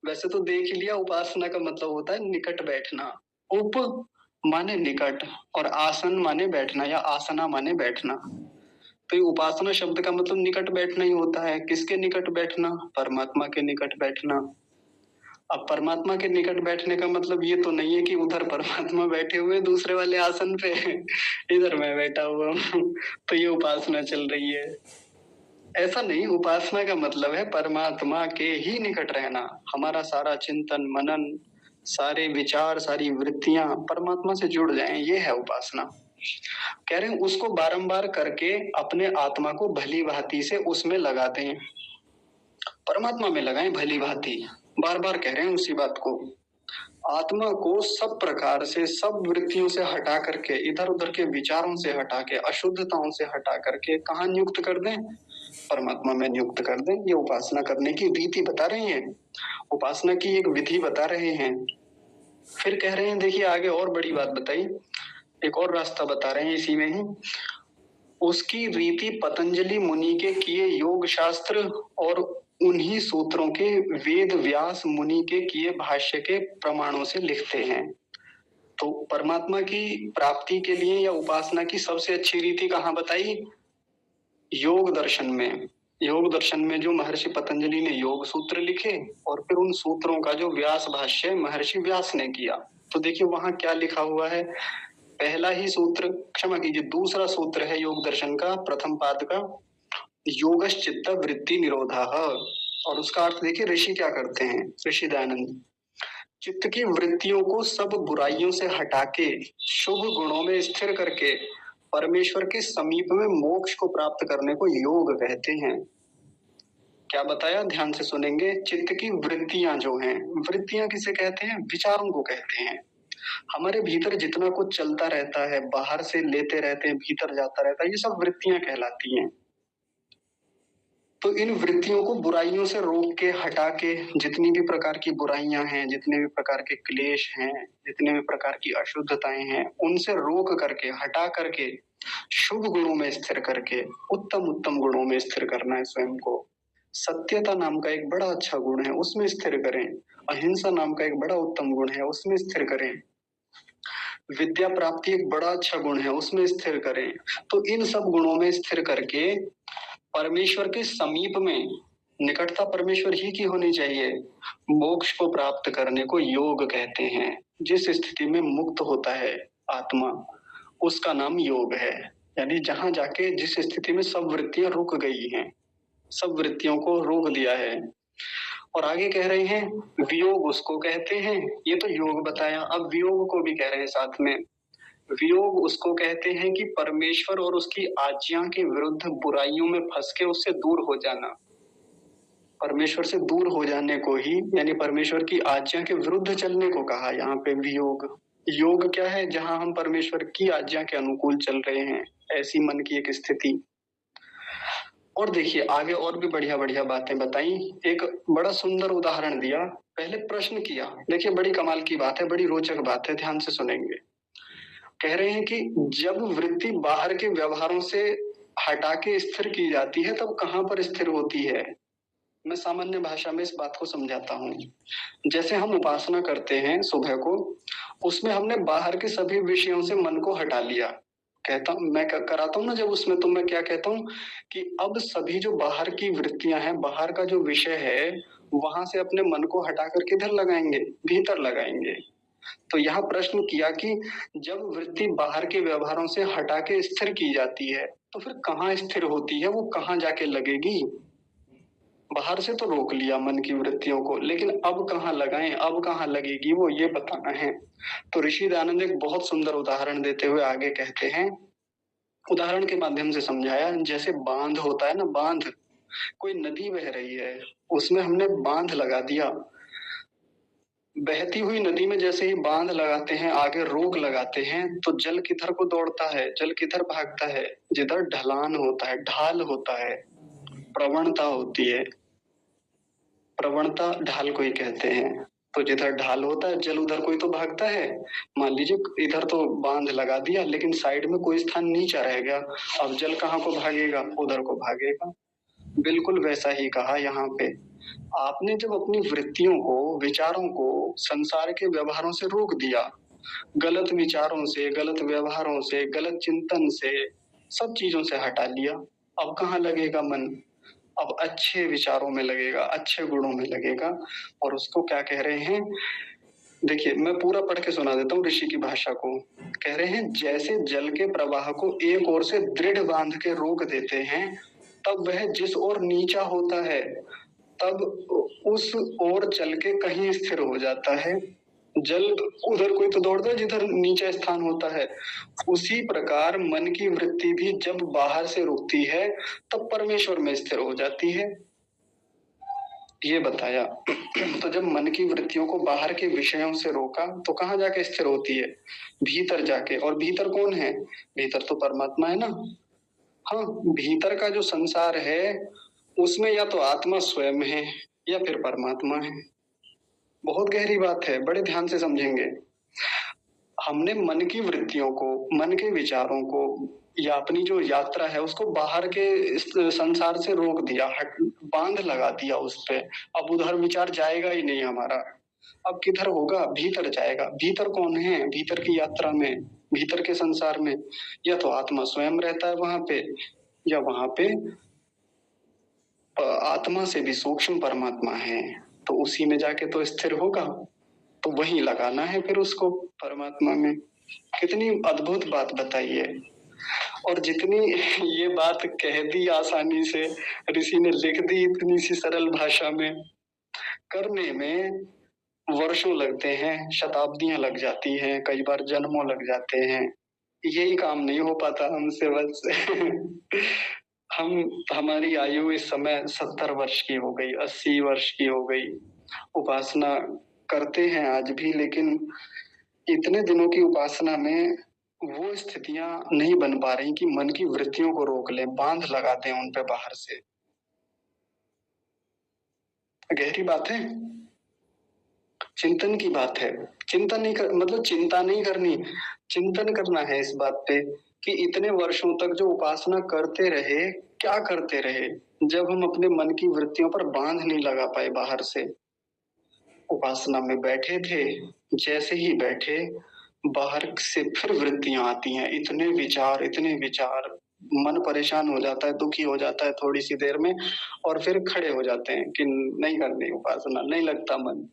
वैसे तो देख ही लिया, उपासना का मतलब होता है निकट बैठना। उप माने निकट और आसन माने बैठना या आसना माने बैठना। तो ये उपासना शब्द का मतलब निकट बैठना ही होता है। किसके निकट बैठना? परमात्मा के निकट बैठना। अब परमात्मा के निकट बैठने का मतलब ये तो नहीं है कि उधर परमात्मा बैठे हुए दूसरे वाले आसन पे इधर मैं बैठा हुआ हूँ तो ये उपासना चल रही है, ऐसा नहीं। उपासना का मतलब है परमात्मा के ही निकट रहना। हमारा सारा चिंतन मनन, सारे विचार, सारी वृत्तियां परमात्मा से जुड़ जाएं, ये है उपासना। कह रहे हैं उसको बारंबार करके अपने आत्मा को भली भांति से उसमें लगा दें, परमात्मा में लगाएं भली भांति। बार बार कह रहे हैं उसी बात को। आत्मा को सब प्रकार से, सब वृत्तियों से हटा करके, इधर उधर के विचारों से हटा के, अशुद्धताओं से हटा करके कहाँ नियुक्त कर दें? परमात्मा में नियुक्त कर दें। ये उपासना करने की रीति बता रहे हैं, उपासना की एक विधि बता रहे हैं। फिर कह रहे हैं देखिए आगे और बड़ी बात बताई, एक और रास्ता बता रहे हैं इसी में ही। उसकी रीति पतंजलि मुनि के किए योग शास्त्र और उन्हीं सूत्रों के वेद व्यास मुनि के किए भाष्य के प्रमाणों से लिखते हैं। तो परमात्मा की प्राप्ति के लिए या उपासना की सबसे अच्छी रीति कहाँ बताई? योग दर्शन में। योग दर्शन में जो महर्षि पतंजलि ने योग सूत्र लिखे और फिर उन सूत्रों का जो व्यास भाष्य महर्षि व्यास ने किया, तो देखिए वहां क्या लिखा हुआ है। पहला ही सूत्र, क्षमा कीजिए दूसरा सूत्र है योग दर्शन का प्रथम पाद का, योगश्चित्त वृत्ति निरोधः। और उसका अर्थ देखिए ऋषि क्या करते हैं, ऋषि दयानंद, चित्त की वृत्तियों को सब बुराइयों से हटा के शुभ गुणों में स्थिर करके परमेश्वर के समीप में मोक्ष को प्राप्त करने को योग कहते हैं। क्या बताया, ध्यान से सुनेंगे। चित्त की वृत्तियां जो हैं, वृत्तियां किसे कहते हैं? विचारों को कहते हैं। हमारे भीतर जितना कुछ चलता रहता है, बाहर से लेते रहते हैं, भीतर जाता रहता है, ये सब वृत्तियां कहलाती हैं। तो इन वृत्तियों को बुराइयों से रोक के, हटा के, जितनी भी प्रकार की बुराइयां हैं, जितने भी प्रकार के क्लेश हैं, जितने भी प्रकार की अशुद्धताएं हैं, उनसे रोक करके, हटा करके, शुभ गुणों में स्थिर करके, उत्तम उत्तम गुणों में स्थिर करना है स्वयं को। सत्यता नाम का एक बड़ा अच्छा गुण है, उसमें स्थिर करें। अहिंसा नाम का एक बड़ा उत्तम गुण है, उसमें स्थिर करें। विद्या प्राप्ति एक बड़ा अच्छा गुण है, उसमें स्थिर करें। तो इन सब गुणों में स्थिर करके परमेश्वर के समीप में, निकटता परमेश्वर ही की होनी चाहिए, मोक्ष को प्राप्त करने को योग कहते हैं। जिस स्थिति में मुक्त होता है आत्मा, उसका नाम योग है। यानी जहां जाके जिस स्थिति में सब वृत्तियां रुक गई हैं, सब वृत्तियों को रोक दिया है। और आगे कह रहे हैं वियोग उसको कहते हैं। ये तो योग बताया, अब वियोग को भी कह रहे हैं साथ में। वियोग उसको कहते हैं कि परमेश्वर और उसकी आज्ञा के विरुद्ध बुराइयों में फंस के उससे दूर हो जाना। परमेश्वर से दूर हो जाने को ही, यानी परमेश्वर की आज्ञा के विरुद्ध चलने को कहा यहाँ पे वियोग। योग क्या है? जहां हम परमेश्वर की आज्ञा के अनुकूल चल रहे हैं, ऐसी मन की एक स्थिति। और देखिए आगे और भी बढ़िया बढ़िया बातें बताई। एक बड़ा सुंदर उदाहरण दिया, पहले प्रश्न किया। देखिए बड़ी कमाल की बात है, बड़ी रोचक बात है, ध्यान से सुनेंगे। कह रहे हैं कि जब वृत्ति बाहर के व्यवहारों से हटा के स्थिर की जाती है, तब कहाँ पर स्थिर होती है? मैं सामान्य भाषा में इस बात को समझाता हूँ। जैसे हम उपासना करते हैं सुबह को, उसमें हमने बाहर के सभी विषयों से मन को हटा लिया। कहता हूँ मैं, कराता हूँ ना जब उसमें, तो मैं क्या कहता हूँ कि अब सभी जो बाहर की वृत्तियां हैं, बाहर का जो विषय है, वहां से अपने मन को हटा कर किधर लगाएंगे? भीतर लगाएंगे। तो यहाँ प्रश्न किया कि जब वृत्ति बाहर के व्यवहारों से हटा के स्थिर की जाती है, तो फिर कहाँ स्थिर होती है? वो कहाँ जाके लगेगी? बाहर से तो रोक लिया मन की वृत्तियों को, लेकिन अब कहाँ लगाएं, अब कहाँ लगेगी, वो ये बताना है। तो ऋषि दयानंद एक बहुत सुंदर उदाहरण देते हुए आगे कहते हैं, उदाहरण के माध्यम से समझाया। जैसे बांध होता है ना, बांध, कोई नदी बह रही है, उसमें हमने बांध लगा दिया। बहती हुई नदी में जैसे ही बांध लगाते हैं, आगे रोक लगाते हैं, तो जल किधर को दौड़ता है? जल किधर भागता है? जिधर ढलान होता है, ढाल होता है, प्रवणता होती है। प्रवणता ढाल को ही कहते हैं। तो जिधर ढाल होता है, जल उधर कोई तो भागता है। मान लीजिए इधर तो बांध लगा दिया, लेकिन साइड में कोई स्थान नीचा रह गया, अब जल कहाँ को भागेगा? उधर को भागेगा। बिल्कुल वैसा ही कहा यहाँ पे। आपने जब अपनी वृत्तियों को, विचारों को संसार के व्यवहारों से रोक दिया, गलत विचारों से, गलत व्यवहारों से, गलत चिंतन से, सब चीजों से हटा लिया, अब कहाँ लगेगा मन? अब अच्छे विचारों में लगेगा, अच्छे गुणों में लगेगा। और उसको क्या कह रहे हैं? देखिए मैं पूरा पढ़ के सुना देता हूँ ऋषि की भाषा को। कह रहे हैं जैसे जल के प्रवाह को एक ओर से दृढ़ बांध के रोक देते हैं, तब वह जिस ओर नीचा होता है, तब उस ओर चल के कहीं स्थिर हो जाता है। जल उधर कोई तो दौड़ता है जिधर नीचा स्थान होता है। उसी प्रकार मन की वृत्ति भी जब बाहर से रुकती है, तब परमेश्वर में स्थिर हो जाती है, ये बताया। तो जब मन की वृत्तियों को बाहर के विषयों से रोका, तो कहाँ जाके स्थिर होती है? भीतर जाके। और भीतर कौन है? भीतर तो परमात्मा है ना। हाँ, भीतर का जो संसार है, उसमें या तो आत्मा स्वयं है या फिर परमात्मा है। बहुत गहरी बात है, बड़े ध्यान से समझेंगे। हमने मन की वृत्तियों को, मन के विचारों को, या अपनी जो यात्रा है उसको बाहर के इस संसार से रोक दिया, बांध लगा दिया उस पे। अब उधर विचार जाएगा ही नहीं हमारा। अब किधर होगा? भीतर जाएगा। भीतर कौन है? भीतर की यात्रा में, भीतर के संसार में या तो आत्मा स्वयं रहता है वहां पे, या वहां पे आत्मा से भी सूक्ष्म परमात्मा है। तो उसी में जाके तो स्थिर होगा। तो वहीं लगाना है फिर उसको, परमात्मा में। कितनी अद्भुत बात बताई है। और जितनी ये बात कह दी आसानी से, ऋषि ने लिख दी इतनी सी सरल भाषा में, करने में वर्षों लगते हैं, शताब्दियां लग जाती हैं, कई बार जन्मों लग जाते हैं। यही काम नहीं हो पाता हमसे बस। हमारी आयु इस समय 70 वर्ष की हो गई, 80 वर्ष की हो गई। उपासना करते हैं आज भी, लेकिन इतने दिनों की उपासना में वो स्थितियां नहीं बन पा रही कि मन की वृत्तियों को रोक लें, बांध लगा दें उन पे बाहर से। गहरी बात है, चिंतन की बात है। चिंतन नहीं कर मतलब चिंता नहीं करनी, चिंतन करना है इस बात पे कि इतने वर्षों तक जो उपासना करते रहे, क्या करते रहे, जब हम अपने मन की वृत्तियों पर बांध नहीं लगा पाए बाहर से। उपासना में बैठे थे, जैसे ही बैठे बाहर से फिर वृत्तियां आती हैं, इतने विचार, मन परेशान हो जाता है, दुखी हो जाता है थोड़ी सी देर में, और फिर खड़े हो जाते हैं कि नहीं करनी उपासना, नहीं लगता मन।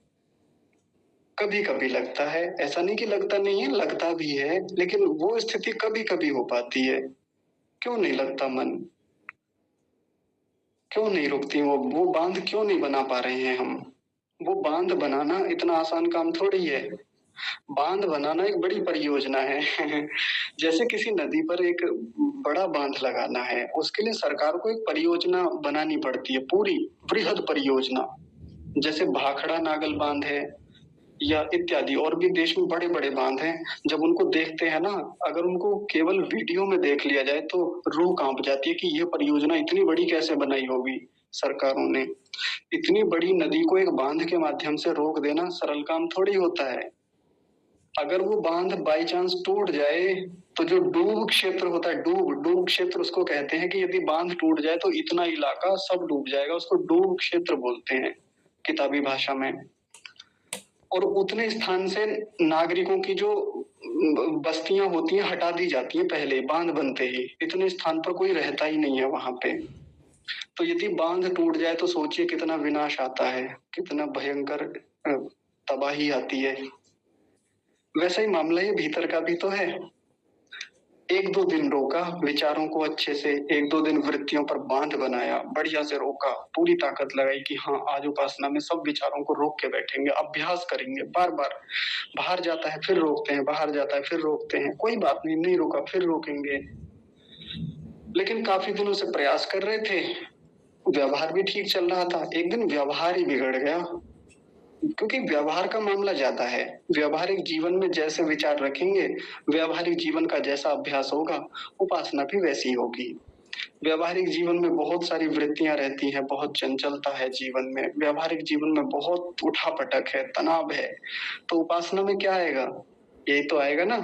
कभी कभी लगता है, ऐसा नहीं कि लगता नहीं है, लगता भी है, लेकिन वो स्थिति कभी कभी हो पाती है। क्यों नहीं लगता मन, क्यों नहीं रुकती वो बांध क्यों नहीं बना पा रहे हैं हम। वो बांध बनाना इतना आसान काम थोड़ी है। बांध बनाना एक बड़ी परियोजना है। जैसे किसी नदी पर एक बड़ा बांध लगाना है, उसके लिए सरकार को एक परियोजना बनानी पड़ती है, पूरी बृहद परियोजना। जैसे भाखड़ा नागल बांध है या इत्यादि और भी देश में बड़े बड़े बांध हैं। जब उनको देखते हैं ना, अगर उनको केवल वीडियो में देख लिया जाए तो रूह कांप जाती है कि यह परियोजना इतनी बड़ी कैसे बनाई होगी सरकारों ने। इतनी बड़ी नदी को एक बांध के माध्यम से रोक देना सरल काम थोड़ी होता है। अगर वो बांध बाई चांस टूट जाए तो जो डूब क्षेत्र होता है, डूब डूब क्षेत्र उसको कहते हैं कि यदि बांध टूट जाए तो इतना इलाका सब डूब जाएगा, उसको डूब क्षेत्र बोलते हैं किताबी भाषा में। और उतने स्थान से नागरिकों की जो बस्तियां होती हैं हटा दी जाती हैं, पहले बांध बनते ही इतने स्थान पर कोई रहता ही नहीं है वहां पे। तो यदि बांध टूट जाए तो सोचिए कितना विनाश आता है, कितना भयंकर तबाही आती है। वैसा ही मामला ये भीतर का भी तो है। एक दो दिन रोका विचारों को अच्छे से, एक दो दिन वृत्तियों पर बांध बनाया, बढ़िया से रोका, पूरी ताकत लगाई कि हाँ आज उपासना में सब विचारों को रोक के बैठेंगे, अभ्यास करेंगे, बार बार। बाहर जाता है फिर रोकते हैं, बाहर जाता है फिर रोकते हैं, कोई बात नहीं, नहीं रोका फिर रोकेंगे। लेकिन काफी दिनों से प्रयास कर रहे थे, व्यवहार भी ठीक चल रहा था, एक दिन व्यवहार ही बिगड़ गया। क्योंकि व्यवहार का मामला ज्यादा है। व्यवहारिक जीवन में जैसे विचार रखेंगे, व्यवहारिक जीवन का जैसा अभ्यास होगा, उपासना भी वैसी होगी। व्यवहारिक जीवन में बहुत सारी वृत्तियां रहती हैं, बहुत चंचलता है जीवन में, व्यवहारिक जीवन में बहुत उठापटक है, तनाव है। तो उपासना में क्या आएगा, यही तो आएगा ना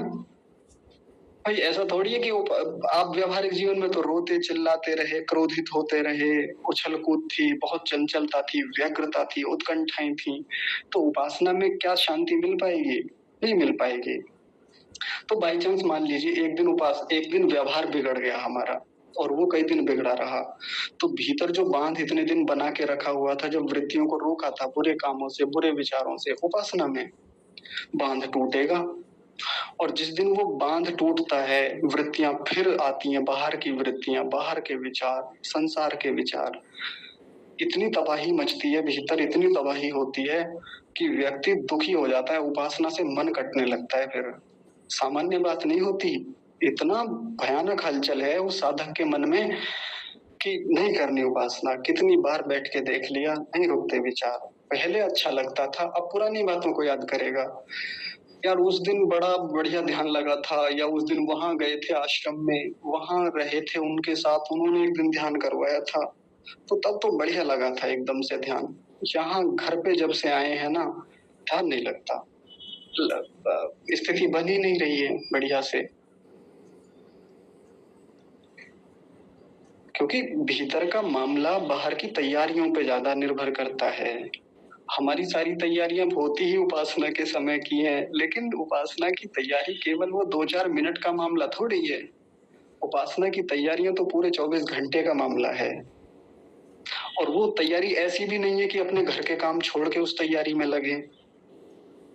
भाई। ऐसा थोड़ी है कि आप व्यवहारिक जीवन में तो रोते चिल्लाते रहे, क्रोधित होते रहे, उछल कूद थी, बहुत चंचलता थी, व्यग्रता थी, उत्कंठाएं थी। तो उपासना में क्या शांति मिल पाएगी, नहीं मिल पाएगी। तो बाई चांस मान लीजिए एक दिन व्यवहार बिगड़ गया हमारा, और वो कई दिन बिगड़ा रहा, तो भीतर जो बांध इतने दिन बना के रखा हुआ था, जब वृत्तियों को रोका था बुरे कामों से, बुरे विचारों से, उपासना में बांध टूटेगा। और जिस दिन वो बांध टूटता है, वृत्तियां फिर आती हैं, बाहर की वृत्तियां, बाहर के विचार, संसार के विचार, इतनी तबाही मचती है भीतर, इतनी तबाही होती है कि व्यक्ति दुखी हो जाता है, उपासना से मन कटने लगता है। फिर सामान्य बात नहीं होती, इतना भयानक हलचल है उस साधक के मन में कि नहीं करनी उपासना। कितनी बार बैठ के देख लिया, नहीं रुकते विचार। पहले अच्छा लगता था, अब पुरानी बातों को याद करेगा, यार उस दिन बड़ा बढ़िया ध्यान लगा था, या उस दिन वहां गए थे आश्रम में, वहां रहे थे उनके साथ, उन्होंने एक दिन ध्यान करवाया था, तो तब तो बढ़िया लगा था एकदम से ध्यान। यहाँ घर पे जब से आए हैं ना, ध्यान नहीं लगता, स्थिति बन ही नहीं रही है बढ़िया से। क्योंकि भीतर का मामला बाहर की तैयारियों पे ज्यादा निर्भर करता है। हमारी सारी तैयारियां होती ही उपासना के समय की हैं, लेकिन उपासना की तैयारी केवल वो 2-4 मिनट का मामला थोड़ी है। उपासना की तैयारियां तो पूरे 24 घंटे का मामला है। और वो तैयारी ऐसी भी नहीं है कि अपने घर के काम छोड़ के उस तैयारी में लगे।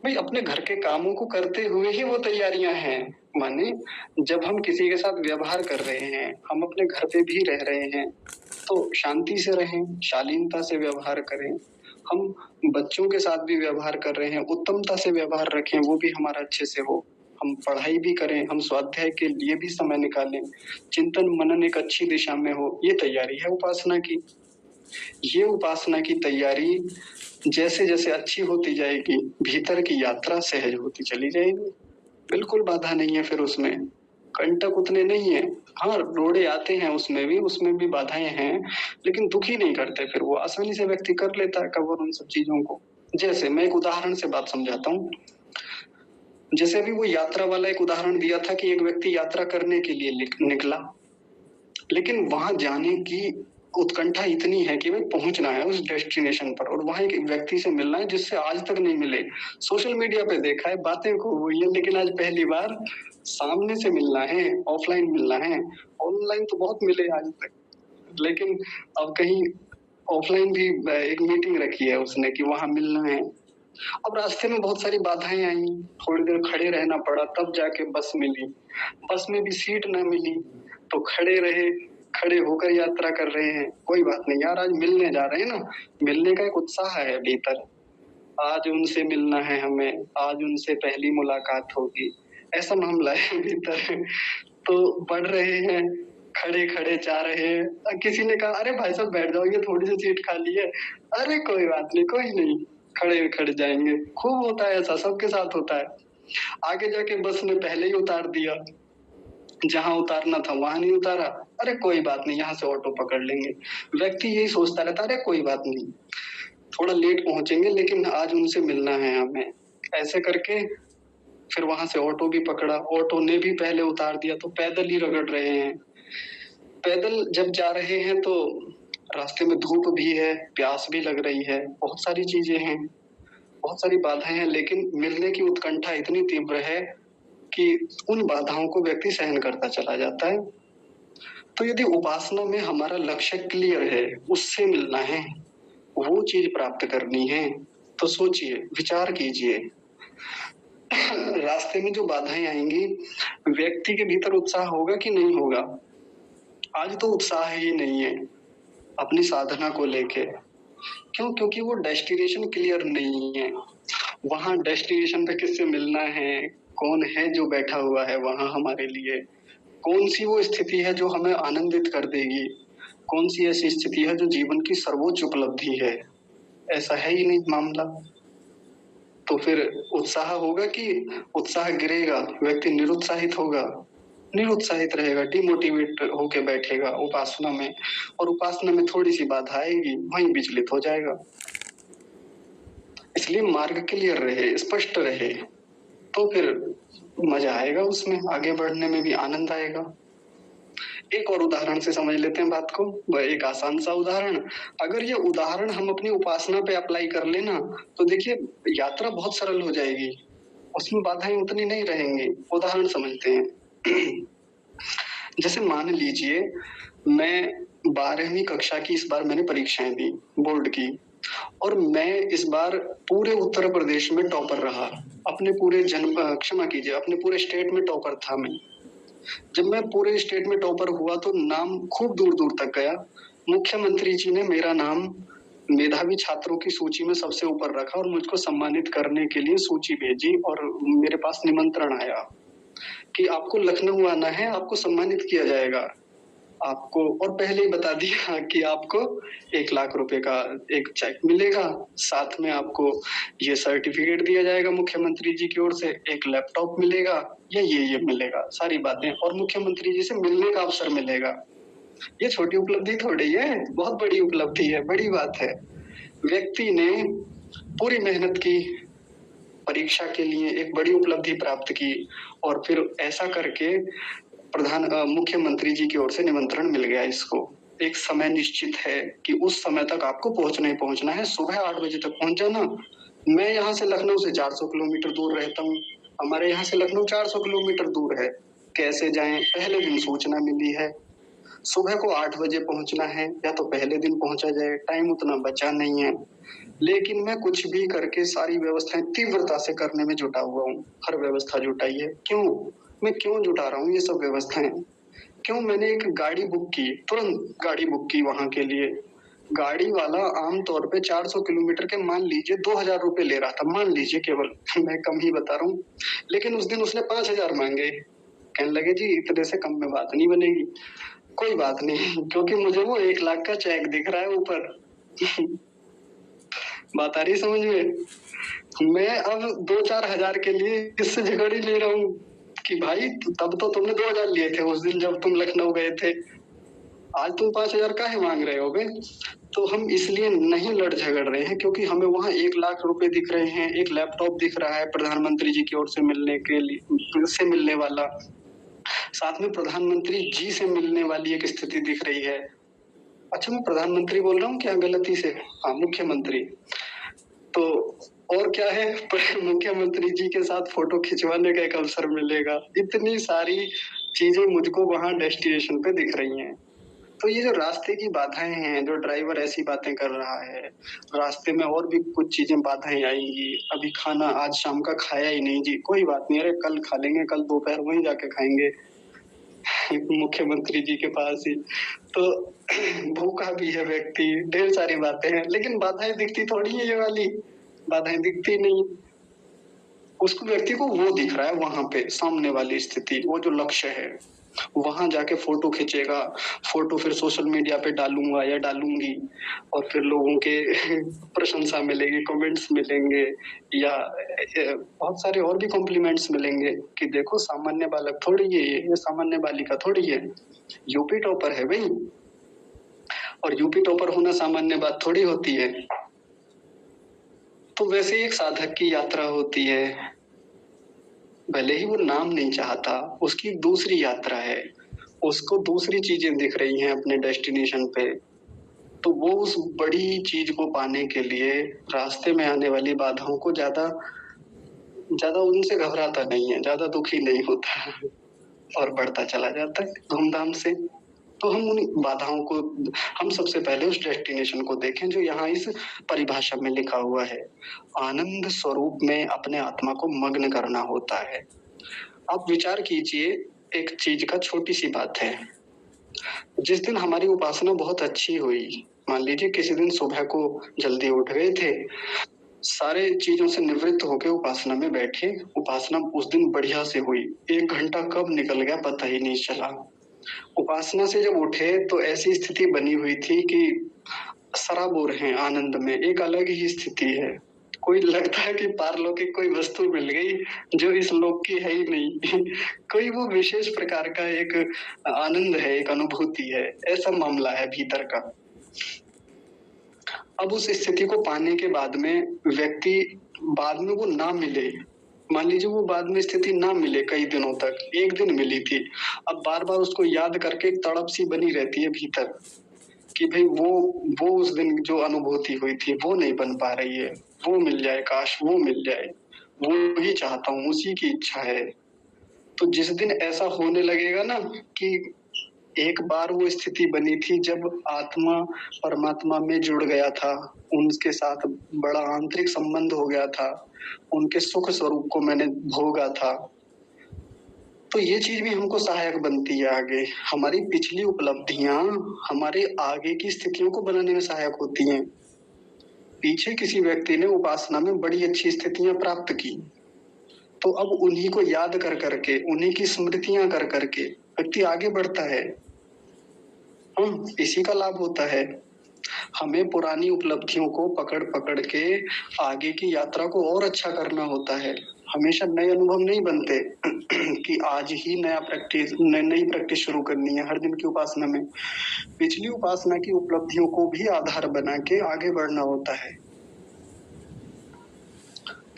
भाई अपने घर के कामों को करते हुए ही वो तैयारियां हैं। माने जब हम किसी के साथ व्यवहार कर रहे हैं, हम अपने घर पे भी रह रहे हैं, तो शांति से रहें, शालीनता से व्यवहार करें। हम बच्चों के साथ भी व्यवहार कर रहे हैं, उत्तमता से व्यवहार रखें, वो भी हमारा अच्छे से हो। हम पढ़ाई भी करें, हम स्वाध्याय के लिए भी समय निकालें, चिंतन मनन एक अच्छी दिशा में हो। ये तैयारी है उपासना की। ये उपासना की तैयारी जैसे जैसे अच्छी होती जाएगी, भीतर की यात्रा सहज होती चली जाएगी। बिल्कुल बाधा नहीं है फिर उसमें, कंटक उतने नहीं है। हाँ, रोड़े आते हैं उसमें भी बाधाएँ हैं, लेकिन दुखी नहीं करते फिर वो आसानी से व्यक्ति कर लेता है कवर उन सब चीज़ों को। जैसे मैं एक उदाहरण से बात समझाता हूँ। जैसे अभी वो यात्रा वाला एक उदाहरण दिया था कि एक व्यक्ति यात्रा करने के लिए निकला, लेकिन वहां जाने की उत्कंठा इतनी है कि भाई पहुंचना है उस डेस्टिनेशन पर और वहां एक व्यक्ति से मिलना है जिससे आज तक नहीं मिले। सोशल मीडिया पे देखा है, बातें खूब हुई है, लेकिन आज पहली बार सामने से मिलना है, ऑफलाइन मिलना है। ऑनलाइन तो बहुत मिले आज तक, लेकिन अब कहीं ऑफलाइन भी एक मीटिंग रखी है उसने कि वहां मिलना है। अब रास्ते में बहुत सारी बाधाएं आई, थोड़ी देर खड़े रहना पड़ा, तब जाके बस मिली। बस में भी सीट ना मिली, तो खड़े रहे, खड़े होकर यात्रा कर रहे हैं। कोई बात नहीं यार, आज मिलने जा रहे हैं ना, मिलने का एक उत्साह है भीतर। आज उनसे मिलना है हमें, आज उनसे पहली मुलाकात होगी, ऐसा मामला है भीतर। तो बढ़ रहे हैं, खड़े खड़े जा रहे हैं। किसी ने कहा अरे भाई साहब बैठ जाओ, ये थोड़ी सी सीट खाली है। अरे कोई बात नहीं, कोई नहीं, खड़े खड़े जाएंगे। खूब होता है ऐसा, सबके साथ होता है। आगे जाके बस ने पहले ही उतार दिया, जहां उतारना था वहां नहीं उतारा। अरे कोई बात नहीं, यहाँ से ऑटो पकड़ लेंगे। व्यक्ति यही सोचता रहता, अरे कोई बात नहीं, थोड़ा लेट पहुंचेंगे लेकिन आज उनसे मिलना है हमें। ऐसे करके फिर वहां से ऑटो भी पकड़ा, ऑटो ने भी पहले उतार दिया, तो पैदल ही रगड़ रहे हैं। पैदल जब जा रहे हैं तो रास्ते में धूप भी है, प्यास भी लग रही है, बहुत सारी चीजें हैं, बहुत सारी बाधाएं हैं, लेकिन मिलने की उत्कंठा इतनी तीव्र है कि उन बाधाओं को व्यक्ति सहन करता चला जाता है। तो यदि उपासना में हमारा लक्ष्य क्लियर है, उससे मिलना है, वो चीज प्राप्त करनी है, तो सोचिए, विचार कीजिए। रास्ते में जो बाधाएं आएंगी, व्यक्ति के भीतर उत्साह होगा कि नहीं होगा? आज तो उत्साह ही नहीं है अपनी साधना को लेके। क्यों? क्योंकि वो डेस्टिनेशन क्लियर नहीं है। वहां डेस्टिनेशन पे किससे मिलना है, कौन है जो बैठा हुआ है वहां हमारे लिए, कौन सी वो स्थिति है जो हमें आनंदित कर देगी, कौन सी ऐसी स्थिति है जो जीवन की सर्वोच्च उपलब्धि है, ऐसा है ही नहीं मामला। तो फिर उत्साह होगा कि उत्साह गिरेगा, व्यक्ति निरुत्साहित होगा, निरुत्साहित रहेगा, डिमोटिवेट होके बैठेगा उपासना में, और उपासना में थोड़ी सी बाधा आएगी, वहीं विचलित हो जाएगा। इसलिए मार्ग क्लियर रहे, स्पष्ट रहे, तो फिर मजा आएगा, उसमें आगे बढ़ने में भी आनंद आएगा। एक और उदाहरण से समझ लेते हैं बात को, वह एक आसान सा उदाहरण। अगर ये उदाहरण हम अपनी उपासना पे अप्लाई कर लेना, तो देखिए यात्रा बहुत सरल हो जाएगी, उसमें बाधाएं उतनी नहीं रहेंगी। उदाहरण समझते हैं। जैसे मान लीजिए मैं 12वीं कक्षा की इस बार मैंने परीक्षाएं दी, बोर्ड की, और मैं इस बार पूरे उत्तर प्रदेश में टॉपर रहा। अपने पूरे क्षमा कीजिए, अपने पूरे स्टेट में टॉपर था मैं। जब मैं पूरे स्टेट में टॉपर हुआ तो नाम खूब दूर दूर तक गया। मुख्यमंत्री जी ने मेरा नाम मेधावी छात्रों की सूची में सबसे ऊपर रखा और मुझको सम्मानित करने के लिए सूची भेजी, और मेरे पास निमंत्रण आया कि आपको लखनऊ आना है, आपको सम्मानित किया जाएगा आपको, और पहले ही बता दिया कि आपको 1 लाख रुपए का एक चेक मिलेगा, साथ में आपको ये सर्टिफिकेट दिया जाएगा मुख्यमंत्री जी की ओर से, एक लैपटॉप मिलेगा, ये मिलेगा, सारी बातें, और मुख्यमंत्री जी से मिलने का अवसर मिलेगा। ये छोटी उपलब्धि थोड़ी है, बहुत बड़ी उपलब्धि है, बड़ी बात है। व्यक्ति ने पूरी मेहनत की, परीक्षा के लिए एक बड़ी उपलब्धि प्राप्त की, और फिर ऐसा करके मुख्यमंत्री जी की ओर से निमंत्रण मिल गया इसको। एक समय निश्चित है कि उस समय तक आपको पहुंचना ही पहुंचना है, सुबह 8 बजे तक पहुंच जाना। मैं यहाँ से लखनऊ से 400 किलोमीटर दूर रहता हूँ, हमारे यहाँ से लखनऊ 400 किलोमीटर दूर है। कैसे जाएं? पहले दिन सूचना मिली है, सुबह को 8 बजे पहुंचना है, या तो पहले दिन पहुंचा जाए, टाइम उतना बचा नहीं है। लेकिन मैं कुछ भी करके सारी व्यवस्थाएं तीव्रता से करने में जुटा हुआ हूँ, हर व्यवस्था जुटाई है। क्यों? मैं क्यों जुटा रहा हूँ ये सब व्यवस्थाएं? क्यों? मैंने एक गाड़ी बुक की, तुरंत गाड़ी बुक की वहां के लिए। गाड़ी वाला आमतौर पे 400 किलोमीटर के मान लीजिए 2,000 रुपए ले रहा था, मान लीजिए केवल, मैं कम ही बता रहा हूँ। लेकिन उस दिन उसने 5,000 मांगे। कहने लगे जी इतने से कम में बात नहीं बनेगी। कोई बात नहीं, क्योंकि मुझे वो 1 लाख का चेक दिख रहा है ऊपर। बात आ रही समझ में? मैं अब 2-4 हजार के लिए इससे झगड़ ही ले रहा हूँ कि भाई तब तो तुमने 2 हजार लिए थे उस दिन जब तुम लखनऊ गए थे, आज तुम 5 हजार काहे मांग रहे हो बे? तो हम इसलिए नहीं लड़ झगड़ रहे हैं क्योंकि हमें वहाँ 1 लाख रुपए दिख रहे हैं, एक लैपटॉप दिख रहा है प्रधानमंत्री जी की ओर से मिलने के लिए से मिलने वाला, साथ में प्रधानमंत्री जी से मिलने वाली एक स्थिति दिख रही है। अच्छा मैं प्रधानमंत्री बोल रहा हूँ क्या गलती से? हाँ मुख्यमंत्री। तो और क्या है, मुख्यमंत्री जी के साथ फोटो खिंचवाने का एक अवसर मिलेगा। इतनी सारी चीजें मुझको वहां डेस्टिनेशन पे दिख रही हैं। तो ये जो रास्ते की बाधाएं हैं, जो ड्राइवर ऐसी बातें कर रहा है, रास्ते में और भी कुछ चीजें बाधाएं आएंगी। अभी खाना आज शाम का खाया ही नहीं जी, कोई बात नहीं, अरे कल खा लेंगे, कल दोपहर वहीं जाके खाएंगे मुख्यमंत्री जी के पास ही। तो भूखा भी है व्यक्ति, ढेर सारी बातें हैं, लेकिन बाधाएं दिखती थोड़ी है, ये वाली बाधाएं दिखती नहीं। उसको व्यक्ति को वो दिख रहा है वहां पे सामने वाली स्थिति, वो जो लक्ष्य है, वहां जाके फोटो खींचेगा, फोटो फिर सोशल मीडिया पे डालूंगा या डालूंगी और फिर लोगों के प्रशंसा मिलेगी, कमेंट्स मिलेंगे या बहुत सारे और भी कॉम्प्लीमेंट्स मिलेंगे कि देखो सामान्य बालक थोड़ी है ये सामान्य बालिका थोड़ी है, यूपी टॉपर है भाई। और यूपी टॉपर होना सामान्य बात थोड़ी होती है। तो वैसे एक साधक की यात्रा होती है, भले ही वो नाम नहीं चाहता, उसकी एक दूसरी यात्रा है, उसको दूसरी चीजें दिख रही हैं अपने डेस्टिनेशन पे, तो वो उस बड़ी चीज को पाने के लिए रास्ते में आने वाली बाधाओं को ज्यादा ज्यादा उनसे घबराता नहीं है, ज्यादा दुखी नहीं होता और बढ़ता चला जाता है धूमधाम से। तो हम उन बाधाओं को, हम सबसे पहले उस डेस्टिनेशन को देखें जो यहाँ इस परिभाषा में लिखा हुआ है, आनंद स्वरूप में अपने आत्मा को मग्न करना होता है। आप विचार कीजिए, एक चीज का छोटी सी बात है, जिस दिन हमारी उपासना बहुत अच्छी हुई, मान लीजिए किसी दिन सुबह को जल्दी उठ गए थे, सारे चीजों से निवृत्त होकर उपासना में बैठे, उपासना उस दिन बढ़िया से हुई, 1 घंटा कब निकल गया पता ही नहीं चला। उपासना से जब उठे तो ऐसी स्थिति बनी हुई थी कि सराबोर हैं आनंद में, एक अलग ही स्थिति है। कोई लगता है कि पारलौकिक कोई वस्तु मिल गई जो इस लोक की है ही नहीं कोई वो विशेष प्रकार का एक आनंद है, एक अनुभूति है, ऐसा मामला है भीतर का। अब उस स्थिति को पाने के बाद में व्यक्ति बाद में वो ना मिले, मान लीजिए वो बाद में स्थिति ना मिले कई दिनों तक, एक दिन मिली थी, अब बार बार उसको याद करके एक तड़प सी बनी रहती है भीतर कि भाई वो उस दिन जो अनुभूति हुई थी वो नहीं बन पा रही है, वो मिल जाए, काश वो मिल जाए, वो ही चाहता हूँ, उसी की इच्छा है। तो जिस दिन ऐसा होने लगेगा ना कि एक बार वो स्थिति बनी थी जब आत्मा परमात्मा में जुड़ गया था, उनके साथ बड़ा आंतरिक संबंध हो गया था, उनके सुख स्वरूप को मैंने भोगा था, तो ये चीज भी हमको सहायक बनती है आगे। हमारी पिछली उपलब्धियां हमारे आगे की स्थितियों को बनाने में सहायक होती हैं। पीछे किसी व्यक्ति ने उपासना में बड़ी अच्छी स्थितियां प्राप्त की, तो अब उन्हीं को याद कर करके, उन्हीं की स्मृतियां कर करके व्यक्ति आगे बढ़ता है। इसी का लाभ होता है। हमें पुरानी उपलब्धियों को पकड़ पकड़ के आगे की यात्रा को और अच्छा करना होता है। हमेशा नए अनुभव नहीं बनते कि आज ही नई प्रैक्टिस शुरू करनी है हर दिन की उपासना में। पिछली उपासना की उपलब्धियों को भी आधार बना के आगे बढ़ना होता है।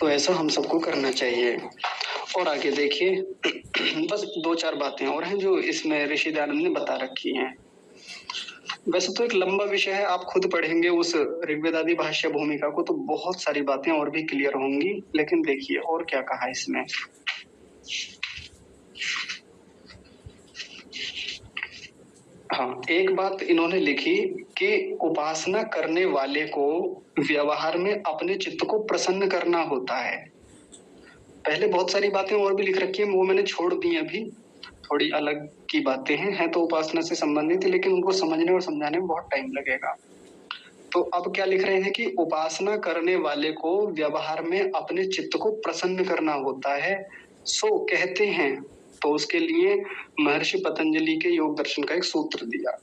तो ऐसा हम सबको करना चाहिए। और आगे देखिए बस 2-4 बातें और हैं जो इसमें ऋषि दयानंद ने बता रखी हैं। वैसे तो एक लंबा विषय है, आप खुद पढ़ेंगे उस ऋग्वेदादि भाष्य भूमिका को तो बहुत सारी बातें और भी क्लियर होंगी, लेकिन देखिए और क्या कहा इसमें। हाँ, एक बात इन्होंने लिखी कि उपासना करने वाले को व्यवहार में अपने चित्त को प्रसन्न करना होता है। पहले बहुत सारी बातें और भी लिख रखी है, वो मैंने छोड़ दी अभी, थोड़ी अलग की बातें हैं तो उपासना से संबंधित, लेकिन उनको समझने और समझाने में बहुत टाइम लगेगा। तो अब क्या लिख रहे हैं कि उपासना करने वाले को व्यवहार में अपने चित्त को प्रसन्न करना होता है, सो कहते हैं। तो उसके लिए महर्षि पतंजलि के योग दर्शन का एक सूत्र दिया।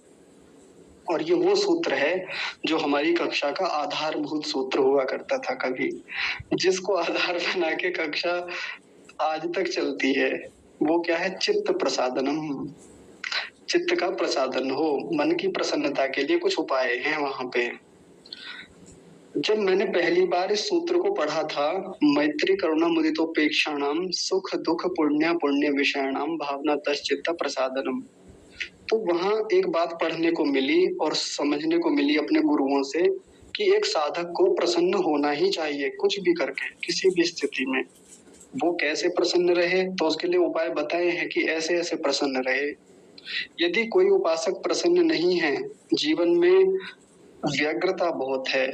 और ये वो सूत्र है जो हमारी कक्षा का आधारभूत सूत्र हुआ करता था कभी, जिसको आधार बना के कक्षा आज तक चलती है। वो क्या है? चित्त प्रसादनम। चित्त का प्रसादन हो, मन की प्रसन्नता के लिए कुछ उपाय हैं वहां पे। जब मैंने पहली बार इस सूत्र को पढ़ा था, मैत्री करुणा मुदितोपेक्षाणाम सुख दुख पुण्य पुण्य विषयाणाम भावना तश्चित्त प्रसादनम, तो वहां एक बात पढ़ने को मिली और समझने को मिली अपने गुरुओं से कि एक साधक को प्रसन्न होना ही चाहिए, कुछ भी करके किसी भी स्थिति में। वो कैसे प्रसन्न रहे, तो उसके लिए उपाय बताए हैं कि ऐसे ऐसे प्रसन्न रहे। यदि कोई उपासक प्रसन्न नहीं है, जीवन में व्यग्रता बहुत है,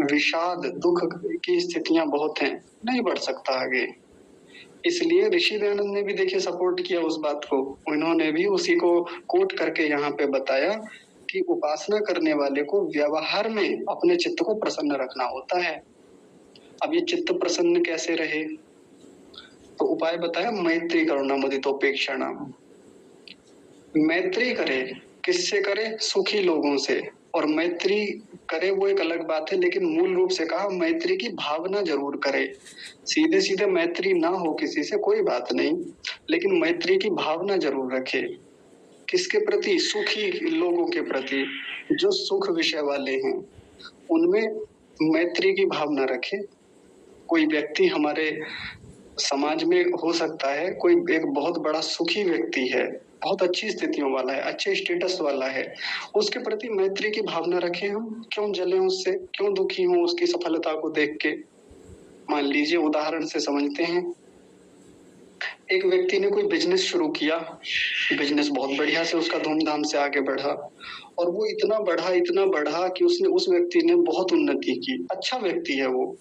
विषाद दुख की स्थितियां बहुत हैं, नहीं बढ़ सकता आगे। इसलिए ऋषि दयानंद ने भी देखिए सपोर्ट किया उस बात को। उन्होंने भी उसी को कोट करके यहाँ पे बताया कि उपासना करने वाले को व्यवहार में अपने चित्त को प्रसन्न रखना होता है। अब ये चित्त प्रसन्न कैसे रहे, तो उपाय बताया, मैत्री करुणा मुदितोपेक्षाणाम। मैत्री करे, किससे करे? सुखी लोगों से। और मैत्री करे वो एक अलग बात है, लेकिन मूल रूप से कहा मैत्री की भावना जरूर करे। सीधे सीधे मैत्री ना हो किसी से कोई बात नहीं, लेकिन मैत्री की भावना जरूर रखे। किसके प्रति? सुखी लोगों के प्रति, जो सुख विषय वाले हैं उनमें मैत्री की भावना रखे। कोई व्यक्ति हमारे समाज में हो सकता है, कोई एक बहुत बड़ा सुखी व्यक्ति है, बहुत अच्छी स्थितियों वाला है, अच्छे स्टेटस वाला है, उसके प्रति मैत्री की भावना रखें। हम क्यों जलें उससे, क्यों दुखी हों उसकी सफलता को देख के। मान लीजिए उदाहरण से समझते हैं, एक व्यक्ति ने कोई बिजनेस शुरू किया, बिजनेस बहुत बढ़िया से उसका धूमधाम से आगे बढ़ा, और वो इतना बढ़ा कि उसने उस व्यक्ति ने बहुत उन्नति की। अच्छा व्यक्ति है वो।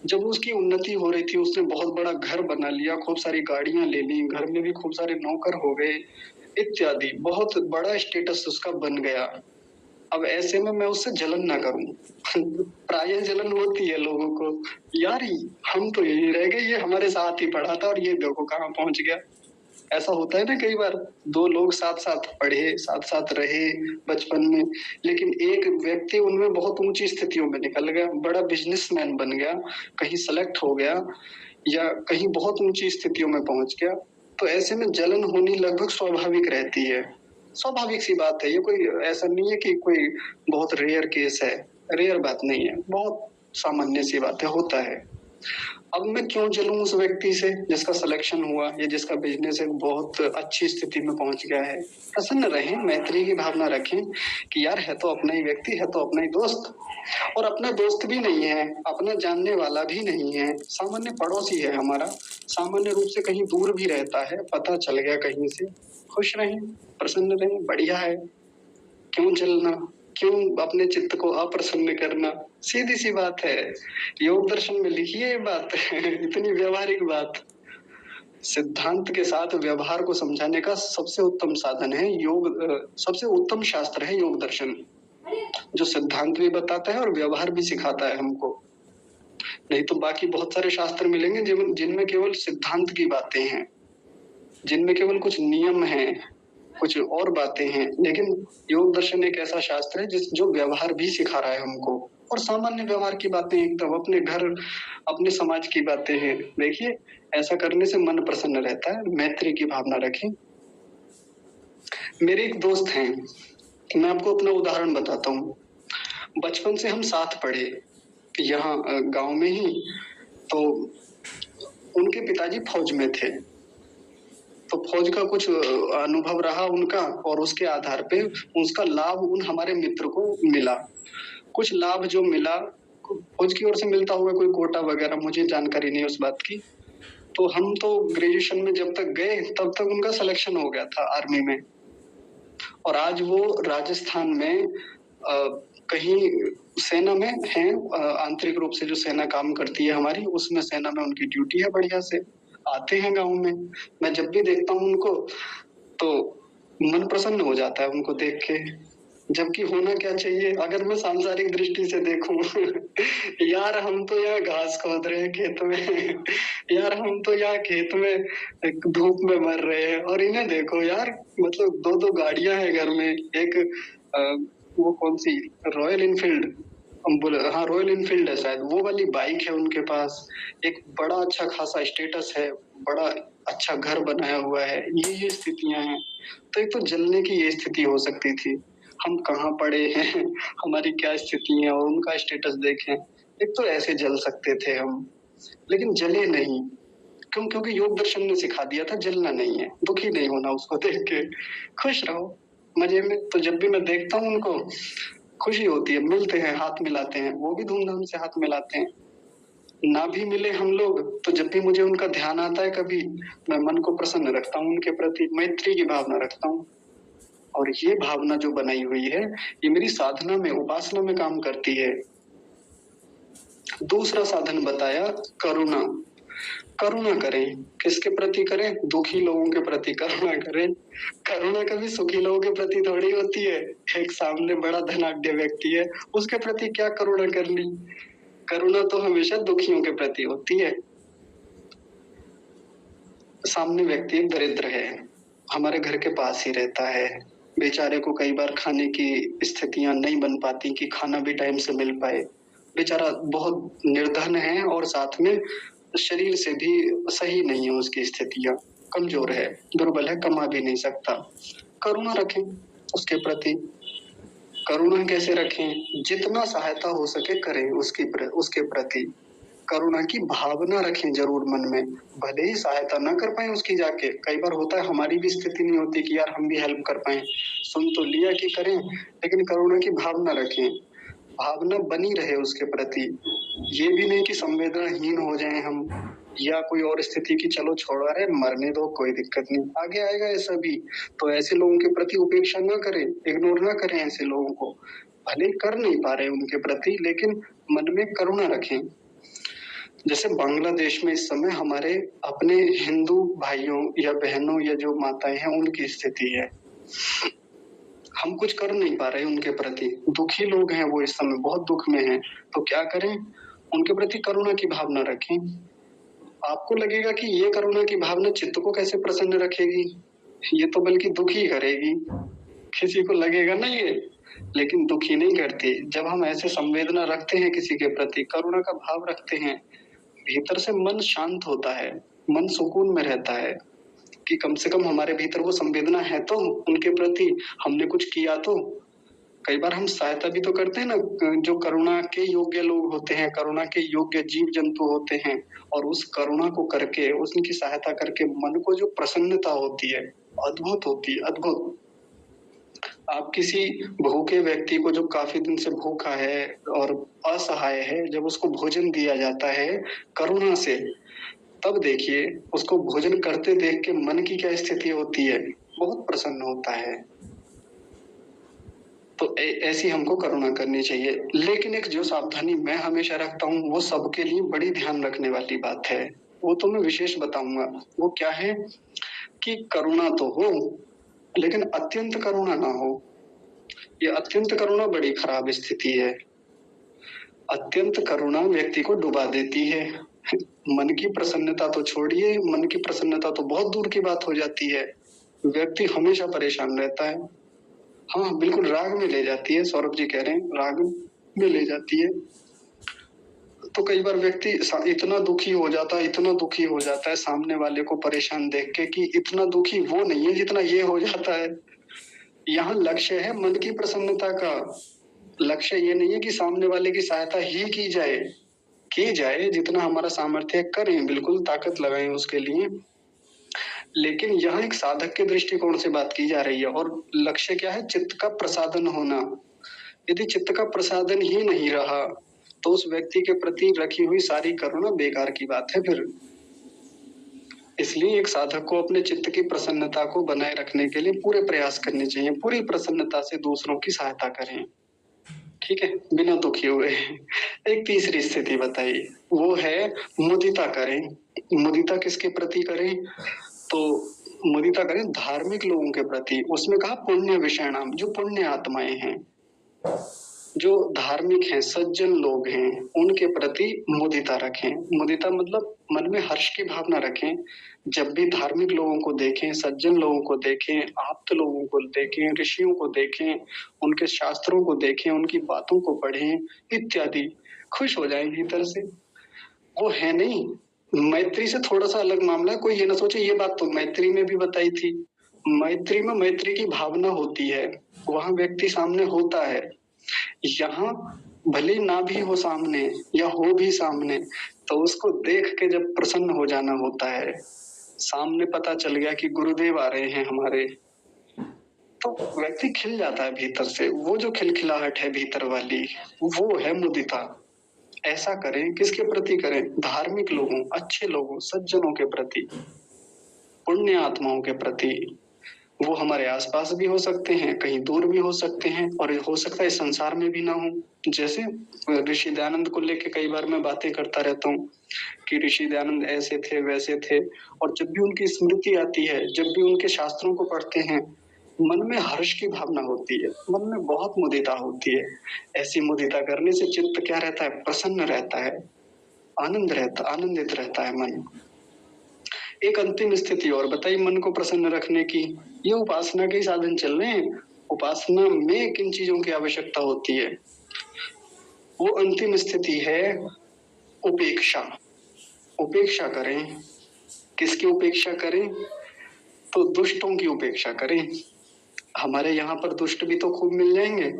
जब उसकी उन्नति हो रही थी, उसने बहुत बड़ा घर बना लिया, खूब सारी गाड़ियां ले ली, घर में भी खूब सारे नौकर हो गए इत्यादि, बहुत बड़ा स्टेटस उसका बन गया। अब ऐसे में मैं उससे जलन ना करूं प्रायः जलन होती है लोगों को, यार हम तो यही रह गए, ये हमारे साथ ही पढ़ा था और ये देखो कहाँ पहुंच गया। ऐसा होता है ना कई बार, दो लोग साथ साथ पढ़े, साथ साथ रहे बचपन में, लेकिन एक व्यक्ति उनमें बहुत ऊंची स्थितियों में निकल गया, बड़ा बिजनेसमैन बन गया, कहीं सेलेक्ट हो गया या कहीं बहुत ऊंची स्थितियों में पहुंच गया, तो ऐसे में जलन होनी लगभग स्वाभाविक रहती है। स्वाभाविक सी बात है, ये कोई ऐसा नहीं है कि कोई बहुत रेयर केस है, रेयर बात नहीं है, बहुत सामान्य सी बात है, होता है। अब मैं क्यों जलूं उस व्यक्ति से जिसका सिलेक्शन हुआ या जिसका बिजनेस एक बहुत अच्छी स्थिति में पहुंच गया है? प्रसन्न रहें, मैत्री की भावना रखें कि यार है तो अपना ही व्यक्ति, है तो अपना ही दोस्त, और अपना दोस्त भी नहीं है, अपना जानने वाला भी नहीं है, सामान्य पड़ोसी है हमारा, सामान्य रूप से कहीं दूर भी रहता है, पता चल गया कहीं से। खुश रहें, प्रसन्न रहें, बढ़िया है। क्यों जलना, क्यों अपने चित्त को अप्रसन्न करना? सीधी सी बात है, योग दर्शन में लिखी है ये बात इतनी व्यवहारिक बात। सिद्धांत के साथ व्यवहार को समझाने का सबसे उत्तम साधन है योग, सबसे उत्तम शास्त्र है योग दर्शन, जो सिद्धांत भी बताता है और व्यवहार भी सिखाता है हमको। नहीं तो बाकी बहुत सारे शास्त्र मिलेंगे जिनमें केवल सिद्धांत की बातें हैं, जिनमें केवल कुछ नियम हैं, कुछ और बातें हैं, लेकिन योग दर्शन एक ऐसा शास्त्र है जो व्यवहार भी सिखा रहा है हमको, और सामान्य व्यवहार की बातें एकदम अपने घर अपने समाज की बातें हैं। देखिए ऐसा करने से मन प्रसन्न रहता है। मैत्री की भावना रखें। मेरे एक दोस्त हैं, मैं आपको अपना उदाहरण बताता हूँ। बचपन से हम साथ पढ़े यहाँ गांव में ही, तो उनके पिताजी फौज में थे, तो फौज का कुछ अनुभव रहा उनका, और उसके आधार पे उसका लाभ उन हमारे मित्र को मिला। कुछ लाभ जो मिला फौज की ओर से मिलता हुआ, कोई कोटा वगैरह, मुझे जानकारी नहीं उस बात की। तो हम तो ग्रेजुएशन में जब तक गए तब तक उनका सिलेक्शन हो गया था आर्मी में, और आज वो राजस्थान में कहीं सेना में हैं, आंतरिक रूप से जो सेना काम करती है हमारी, उसमें सेना में उनकी ड्यूटी है, बढ़िया से आते हैं गाँव में। मैं जब भी देखता हूँ उनको तो मन प्रसन्न हो जाता है उनको देख के, जबकि होना क्या चाहिए अगर मैं सांसारिक दृष्टि से देखूं यार हम तो यहाँ घास खोद रहे हैं खेत में यार हम तो यहाँ खेत में धूप में मर रहे हैं, और इन्हें देखो यार, मतलब दो दो गाड़ियां हैं घर में, एक वो कौन सी रॉयल इनफील्ड, हम बोले हाँ रॉयल इनफील्ड है शायद, वो वाली बाइक है उनके पास, एक बड़ा अच्छा खासा स्टेटस है, बड़ा अच्छा घर बनाया हुआ है, ये स्थितियां हैं। तो एक तो जलने की ये स्थिति हो सकती थी, हम कहाँ पड़े हैं हमारी क्या स्थिति है और उनका स्टेटस देखें, एक तो ऐसे जल सकते थे हम, लेकिन जले नहीं। क्यों? क्योंकि योग दर्शन ने सिखा दिया था जलना नहीं है, दुखी नहीं होना उसको देख के, खुश रहो मजे में। तो जब भी मैं देखता हूँ उनको खुशी होती है, मिलते हैं हाथ मिलाते हैं, वो भी धूमधाम से हाथ मिलाते हैं। ना भी मिले हम लोग तो जब भी मुझे उनका ध्यान आता है कभी, मैं मन को प्रसन्न रखता हूँ, उनके प्रति मैत्री की भावना रखता हूँ। और ये भावना जो बनाई हुई है ये मेरी साधना में, उपासना में काम करती है। दूसरा साधन बताया करुणा। करुणा करें, किसके प्रति करें? दुखी लोगों के प्रति करुणा करें। करुणा कभी सुखी लोगों के प्रति थोड़ी होती है। एक सामने बड़ा धनाढ्य व्यक्ति है, उसके प्रति क्या करुणा कर ली? करुणा तो हमेशा दुखियों के प्रति होती है। सामने व्यक्ति दरिद्र है, हमारे घर के पास ही रहता है, बेचारे को कई बार खाने की स्थितियां नहीं बन पाती कि खाना भी टाइम से मिल पाए। बेचारा बहुत निर्धन है और साथ में शरीर से भी सही नहीं है, उसकी स्थितियां कमजोर है, दुर्बल है, कमा भी नहीं सकता। करुणा रखें उसके प्रति। करुणा कैसे रखें? जितना सहायता हो सके करें उसके प्रति। करुणा की भावना रखें जरूर मन में, भले ही सहायता ना कर पाए उसकी जाके, कई बार होता है हमारी भी स्थिति नहीं होती कि यार हम भी हेल्प कर पाए, सुन तो लिया कि करें, लेकिन करुणा की भावना रखें, भावना बनी रहे उसके प्रति। ये भी नहीं कि संवेदनाहीन हो जाए हम, या कोई और स्थिति की चलो छोड़ो, अरे मरने दो कोई दिक्कत नहीं, आगे आएगा ऐसा भी। तो ऐसे लोगों के प्रति उपेक्षा ना करें, इग्नोर ना करें ऐसे लोगों को, भले कर नहीं पा रहे उनके प्रति लेकिन मन में करुणा रखें। जैसे बांग्लादेश में इस समय हमारे अपने हिंदू भाइयों या बहनों या जो माताएं हैं उनकी स्थिति है, हम कुछ कर नहीं पा रहे उनके प्रति, दुखी लोग हैं वो, इस समय बहुत दुख में हैं, तो क्या करें? उनके प्रति करुणा की भावना रखें। आपको लगेगा कि ये करुणा की भावना चित्त को कैसे प्रसन्न रखेगी, ये तो बल्कि दुखी करेगी, किसी को लगेगा ना ये, लेकिन दुखी नहीं करती। जब हम ऐसे संवेदना रखते हैं किसी के प्रति, करुणा का भाव रखते हैं, भीतर से मन शांत होता है, मन सुकून में रहता है कि कम से कम हमारे भीतर वो संवेदना है तो उनके प्रति, हमने कुछ किया तो। कई बार हम सहायता भी तो करते हैं ना, जो करुणा के योग्य लोग होते हैं, करुणा के योग्य जीव जंतु होते हैं, और उस करुणा को करके, उनकी सहायता करके मन को जो प्रसन्नता होती है, अद्भुत होती है, अद्भुत। आप किसी भूखे व्यक्ति को जो काफी दिन से भूखा है और असहाय है, जब उसको भोजन दिया जाता है करुणा से, तब देखिए उसको भोजन करते देख के मन की क्या स्थिति होती है, बहुत प्रसन्न होता है। तो ऐसी हमको करुणा करनी चाहिए। लेकिन एक जो सावधानी मैं हमेशा रखता हूँ वो सबके लिए बड़ी ध्यान रखने वाली बात है, वो तो मैं विशेष बताऊंगा। वो क्या है कि करुणा तो हो लेकिन अत्यंत करुणा ना हो। ये अत्यंत करुणा बड़ी खराब स्थिति है। अत्यंत करुणा व्यक्ति को डुबा देती है। मन की प्रसन्नता तो छोड़िए, मन की प्रसन्नता तो बहुत दूर की बात हो जाती है, व्यक्ति हमेशा परेशान रहता है। हाँ बिल्कुल, राग में ले जाती है, सौरभ जी कह रहे हैं राग में ले जाती है। तो कई बार व्यक्ति इतना दुखी हो जाता है, इतना दुखी हो जाता है सामने वाले को परेशान देख के कि इतना दुखी वो नहीं है जितना ये हो जाता है। यहाँ लक्ष्य है मन की प्रसन्नता का, लक्ष्य ये नहीं है कि सामने वाले की सहायता ही की जाए, जितना हमारा सामर्थ्य है करें, बिल्कुल ताकत लगाएं उसके लिए। लेकिन यहाँ एक साधक के दृष्टिकोण से बात की जा रही है, और लक्ष्य क्या है? चित्त का प्रसादन होना। यदि चित्त का प्रसादन ही नहीं रहा तो उस व्यक्ति के प्रति रखी हुई सारी करुणा बेकार की बात है फिर। इसलिए एक साधक को अपने चित्त की प्रसन्नता को बनाए रखने के लिए पूरे प्रयास करने चाहिए, पूरी प्रसन्नता से दूसरों की सहायता करें, ठीक है, बिना दुखी हुए। एक तीसरी स्थिति बताइए, वो है मुदिता करें। मुदिता किसके प्रति करें? तो मुदिता करें धार्मिक लोगों के प्रति। उसमें कहा पुण्य विषयणाम, जो पुण्य आत्माएं हैं। जो धार्मिक हैं, सज्जन लोग हैं, उनके प्रति मुदिता रखें। मुदिता मतलब मन में हर्ष की भावना रखें। जब भी धार्मिक लोगों को देखें, सज्जन लोगों को देखें, आप्त लोगों को देखें, ऋषियों को देखें, उनके शास्त्रों को देखें, उनकी बातों को पढ़ें इत्यादि, खुश हो जाएं भीतर से। वो है नहीं। मैत्री से थोड़ा सा अलग मामला है। कोई ये ना सोचे ये बात तो मैत्री में भी बताई थी। मैत्री में मैत्री की भावना होती है, वहां व्यक्ति सामने होता है। यहाँ भले ना भी हो सामने या हो भी सामने, तो उसको देख के जब प्रसन्न हो जाना होता है। सामने पता चल गया कि गुरुदेव आ रहे हैं हमारे, तो व्यक्ति खिल जाता है भीतर से। वो जो खिलखिलाहट है भीतर वाली, वो है मुदिता। ऐसा करें, किसके प्रति करें? धार्मिक लोगों, अच्छे लोगों, सज्जनों के प्रति, पुण्य आत्माओं के प्रति। वो हमारे आसपास भी हो सकते हैं, कहीं दूर भी हो सकते हैं, और हो सकता है इस संसार में भी ना हो। जैसे ऋषि दयानंद को लेके कई बार मैं बातें करता रहता हूँ कि ऋषि दयानंद ऐसे थे, वैसे थे, और जब भी उनकी स्मृति आती है, जब भी उनके शास्त्रों को पढ़ते हैं, मन में हर्ष की भावना होती है, मन में बहुत मुदिता होती है। ऐसी मुदिता करने से चित्त क्या रहता है? प्रसन्न रहता है, आनंदित रहता है मन। एक अंतिम स्थिति और बताइए मन को प्रसन्न रखने की। ये उपासना के साधन चल रहे हैं। उपासना में किन चीजों की आवश्यकता होती है? वो अंतिम स्थिति है उपेक्षा। उपेक्षा करें। किसकी उपेक्षा करें? तो दुष्टों की उपेक्षा करें। हमारे यहाँ पर दुष्ट भी तो खूब मिल जाएंगे।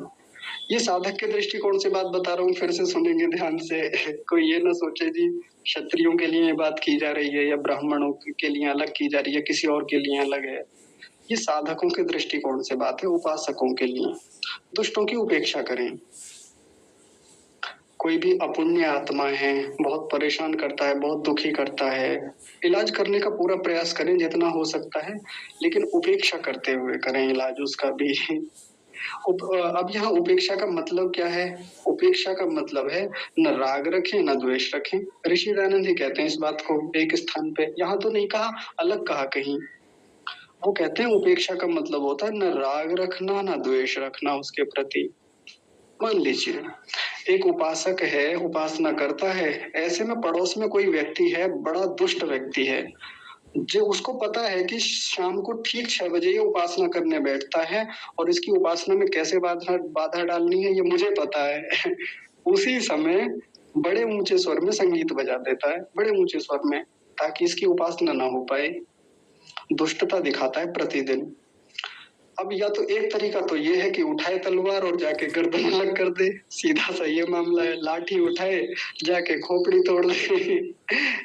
ये साधक के दृष्टिकोण से बात बता रहा हूँ, फिर से सुनेंगे ध्यान से। कोई ये ना सोचे जी क्षत्रियों के लिए ये बात की जा रही है या ब्राह्मणों के लिए अलग की जा रही है, किसी और के लिए अलग है। ये साधकों के दृष्टिकोण से बात है, उपासकों के लिए। दुष्टों की उपेक्षा करें। कोई भी अपुण्य आत्मा है, बहुत परेशान करता है, बहुत दुखी करता है, इलाज करने का पूरा प्रयास करें जितना हो सकता है, लेकिन उपेक्षा करते हुए करें इलाज उसका भी। अब यहाँ उपेक्षा का मतलब क्या है? उपेक्षा का मतलब है न राग रखें न द्वेष रखें। ऋषि दयानंद ही कहते हैं इस बात को एक स्थान पे, यहाँ तो नहीं कहा, अलग कहा कहीं। वो कहते हैं उपेक्षा का मतलब होता है न राग रखना न द्वेष रखना उसके प्रति। मान लीजिए एक उपासक है, उपासना करता है, ऐसे में पड़ोस में कोई व्यक्ति है, बड़ा दुष्ट व्यक्ति है, जो उसको पता है कि शाम को ठीक 6 बजे ये उपासना करने बैठता है, और इसकी उपासना में कैसे बाधा बाधा डालनी है ये मुझे पता है। उसी समय बड़े ऊंचे स्वर में संगीत बजा देता है, बड़े ऊंचे स्वर में, ताकि इसकी उपासना ना हो पाए। दुष्टता दिखाता है प्रतिदिन। अब या तो एक तरीका तो ये है कि उठाए तलवार और जाके गर्दन अलग कर दे, सीधा सा ये मामला है। लाठी उठाए जाके खोपड़ी तोड़ दे।